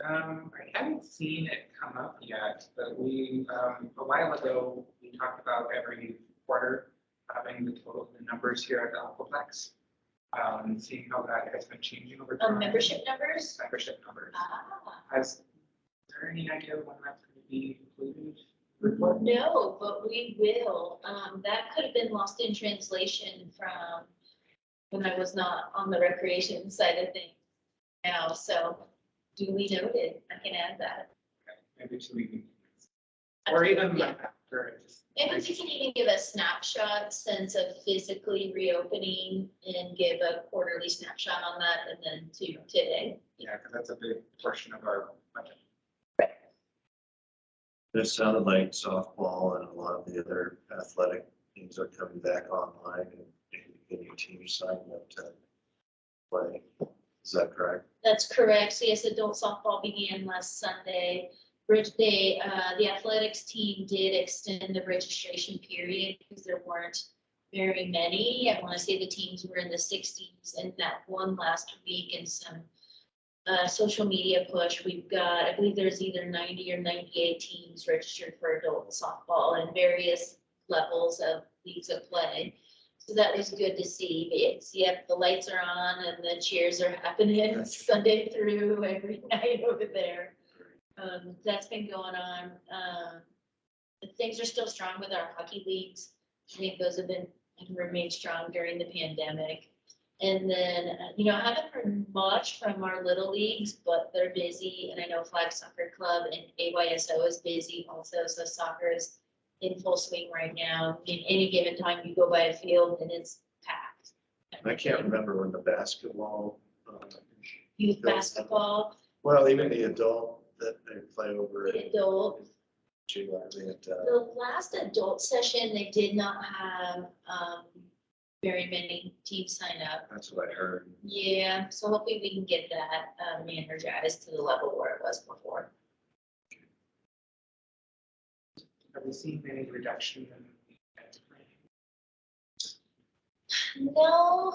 I haven't seen it come up yet, but we, a while ago, we talked about every quarter having the numbers here at the Aquaplex. And seeing how that has been changing over time. Membership numbers? Membership numbers. Ah. Is there any idea when that's going to be included? Report? No, but we will. That could have been lost in translation from when I was not on the recreation side of things now, so duly noted. I can add that. Maybe 2 weeks. Or even Yeah. like after. it just- Maybe we can even give a snapshot sense of physically reopening and give a quarterly snapshot on that and then to today. Yeah, because that's a big portion of our budget. It sounded like softball and a lot of the other athletic things are coming back online and getting teams signed up to play. Is that correct? That's correct. So yes, adult softball began last Sunday. The athletics team did extend the registration period because there weren't very many. I want to say the teams were in the 60s, and that one last week and some social media push, we've got, I believe there's either 90 or 98 teams registered for adult softball and various levels of leagues of play. So that was good to see. It's, yep, the lights are on and the cheers are happening Sunday through every night over there. That's been going on. Things are still strong with our hockey leagues. I think those have remained strong during the pandemic. And then, I haven't heard much from our little leagues, but they're busy. And I know Flag Soccer Club and AYSO is busy also. So soccer is in full swing right now. In any given time, you go by a field and it's packed. I can't remember when the basketball, Youth basketball, well, even the adult that they play over. the adult. The The last adult session, they did not have very many teams sign up. That's what I heard. Yeah, so hopefully we can get that energized to the level where it was before. Have we seen any reduction in? No,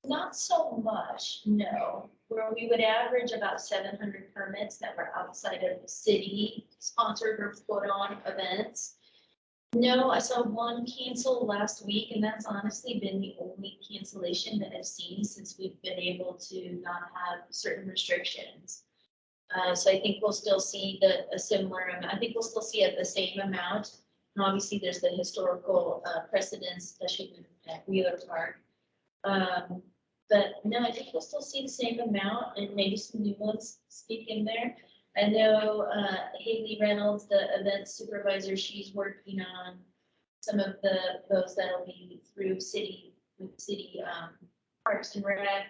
not so much, no. Where we would average about 700 permits that were outside of the city sponsored or put on events. No, I saw one cancel last week, and that's honestly been the only cancellation that I've seen since we've been able to not have certain restrictions. So I think we'll still see a similar amount. I think we'll still see the same amount. And obviously, there's the historical precedence, especially at Wheeler Park. But no, I think we'll still see the same amount and maybe some new ones speak in there. I know Haley Reynolds, the event supervisor, she's working on some of those that'll be through city parks and rec.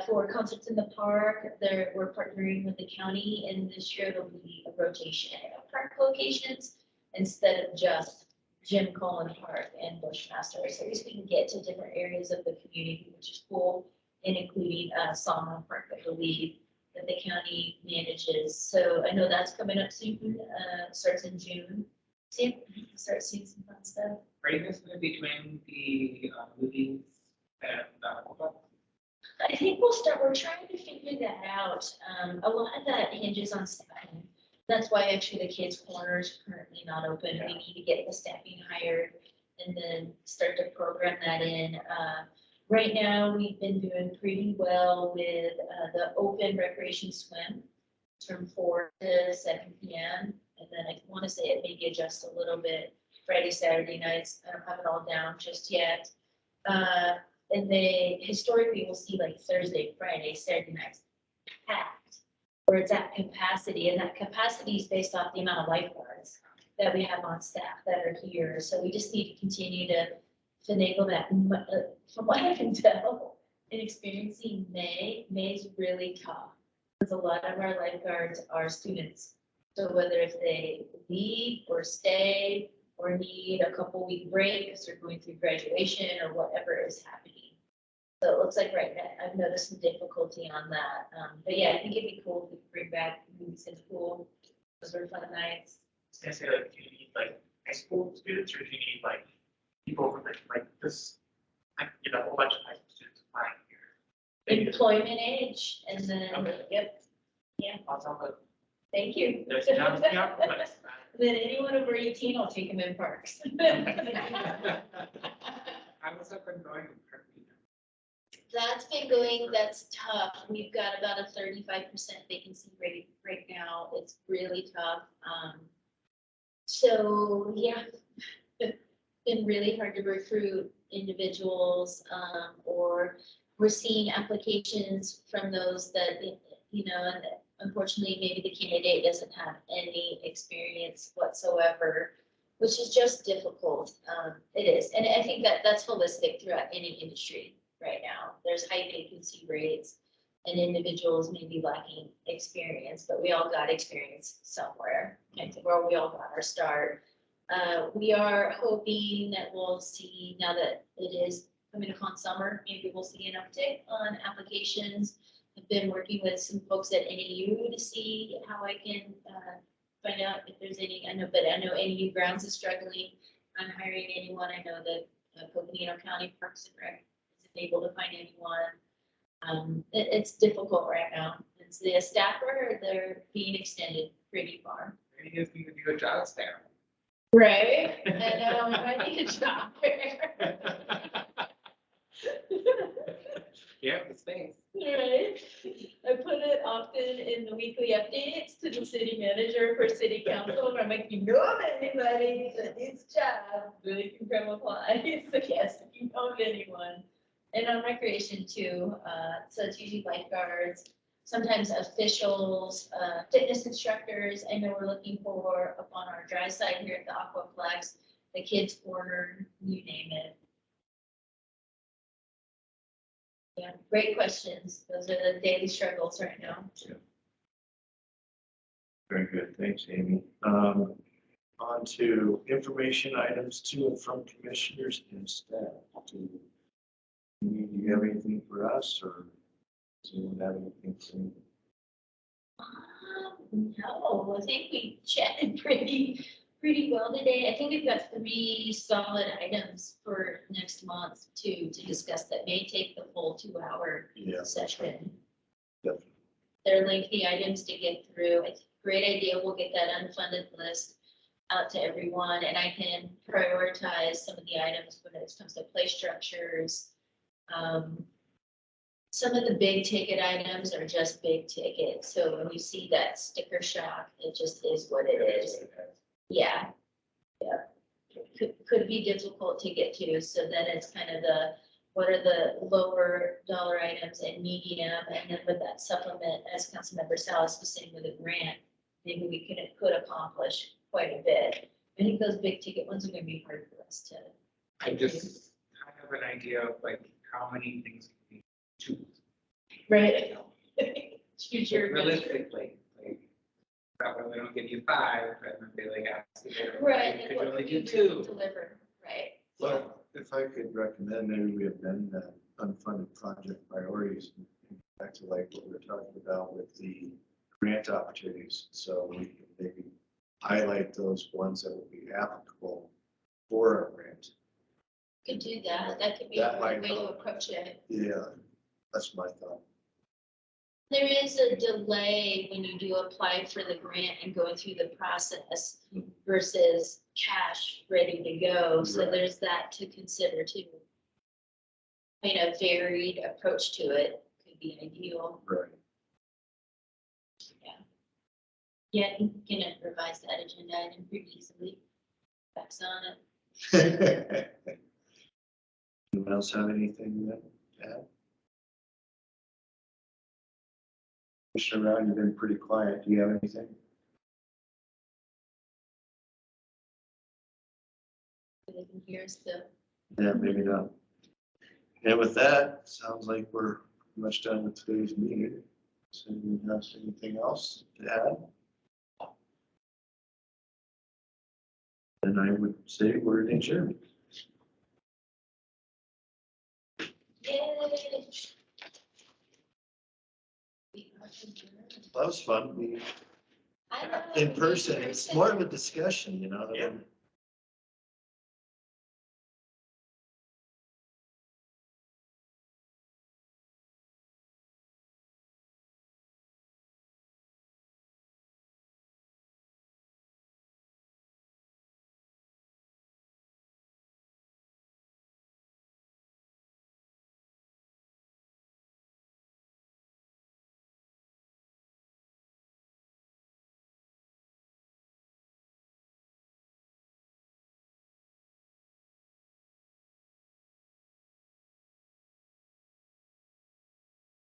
For concerts in the park, we're partnering with the county, and this year there'll be a rotation of park locations instead of just Jim Cullen Park and Bushmaster. So at least we can get to different areas of the community, which is cool, and including Sawmill Park, I believe, that the county manages. So I know that's coming up soon, starts in June. See, start seeing some fun stuff. Are you guys going to be doing the movies and I think we're trying to figure that out. A lot of that hinges on staffing. That's why actually the kids' corner is currently not open. We need to get the staffing hired and then start to program that in. Right now, we've been doing pretty well with the open recreation swim from 4 to 7 p.m. And then I want to say it maybe adjust a little bit Friday, Saturday nights. I don't have it all down just yet. And they historically will see like Thursday, Friday, Saturday nights packed, where it's at capacity, and that capacity is based off the amount of lifeguards that we have on staff that are here. So we just need to continue to finagle that. From what I can tell, in experiencing May's really tough because a lot of our lifeguards are students. So whether if they leave or stay or need a couple week break because they're going through graduation or whatever is happening. So it looks like right now I've noticed some difficulty on that. But yeah, I think it'd be cool if we could bring back movies in school. Those are fun nights. I say, like, do you need like high school students, or do you need like people from like this, like, a whole bunch of high school students applying here? Employment age and then, Okay. yep, yeah. Awesome, but Thank you. There's John's Yard, but it's not. Then anyone over 18, I'll take them in parks. I was up and going. That's been going, that's tough. We've got about a 35% vacancy rate right now. It's really tough. So, yeah, it's been really hard to recruit individuals, or we're seeing applications from those that, you know, and unfortunately, maybe the candidate doesn't have any experience whatsoever, which is just difficult. It is. And I think that that's holistic throughout any industry right now. There's high vacancy rates and individuals may be lacking experience, but we all got experience somewhere. I think where we all got our start. We are hoping that we'll see, now that it is coming upon summer, maybe we'll see an uptick on applications. I've been working with some folks at NAU to see how I can find out if there's any, I know NAU Grounds is struggling on hiring anyone. I know that Coconino County Parks and Rec isn't able to find anyone. It's difficult right now. It's the staffer, they're being extended pretty far. Maybe you need to do a job there. Right, and I need a job there. Yeah, the space. Right, I put it often in the weekly updates to the city manager for city council, where I'm like, you know of anybody that needs a job, really can come apply. So yes, if you know of anyone. And on recreation too, so it's usually lifeguards, sometimes officials, fitness instructors. I know we're looking for up on our dry side here at the Aquaplex, the kids corner, you name it. Yeah, great questions. Those are the daily struggles right now. Very good. Thanks, Amy. On to information items to and from commissioners and staff. Do you have anything for us, or does anyone have anything for me? No, I think we chatted pretty well today. I think we've got 3 solid items for next month to discuss that may take the full 2-hour Yeah, session. definitely. They're lengthy items to get through. It's a great idea. We'll get that unfunded list out to everyone, and I can prioritize some of the items when it comes to play structures. Some of the big ticket items are just big ticket. So when you see that sticker shock, it just is what it is. Yeah. Yeah. Could be difficult to get to. So then it's kind of what are the lower dollar items and medium, and then with that supplement, as Councilmember Salas was saying with a grant, maybe we could accomplish quite a bit. I think those big ticket ones are going to be hard for us to. I just kind of an idea of like how many things can be choose. Right. Choose your. Realistically, like, that way we don't give you 5, but then they like ask you. Right. Could And you what only can do you 2? deliver, right? Well, if I could recommend, maybe we amend that unfunded project priorities back to like what we were talking about with the grant opportunities. So we can maybe highlight those ones that will be applicable for a grant. Could do that. That could be That a might great way to help. approach it. Yeah, that's my thought. There is a delay when you do apply for the grant and going through the process versus cash ready to go. So Right. there's that to consider too. I mean, a varied approach to it could be ideal. Right. Yeah, you can revise that agenda item pretty easily. That's on it. Anyone else have anything to add? Commissioner Brown, you've been pretty quiet. Do you have anything? They can hear still. Yeah, maybe not. And with that, sounds like we're pretty much done with today's meeting. So anyone else, anything else to add? Then I would say we're adjourned. Yay. That was fun. I know, In person, it's more of a discussion, you know, Yeah. than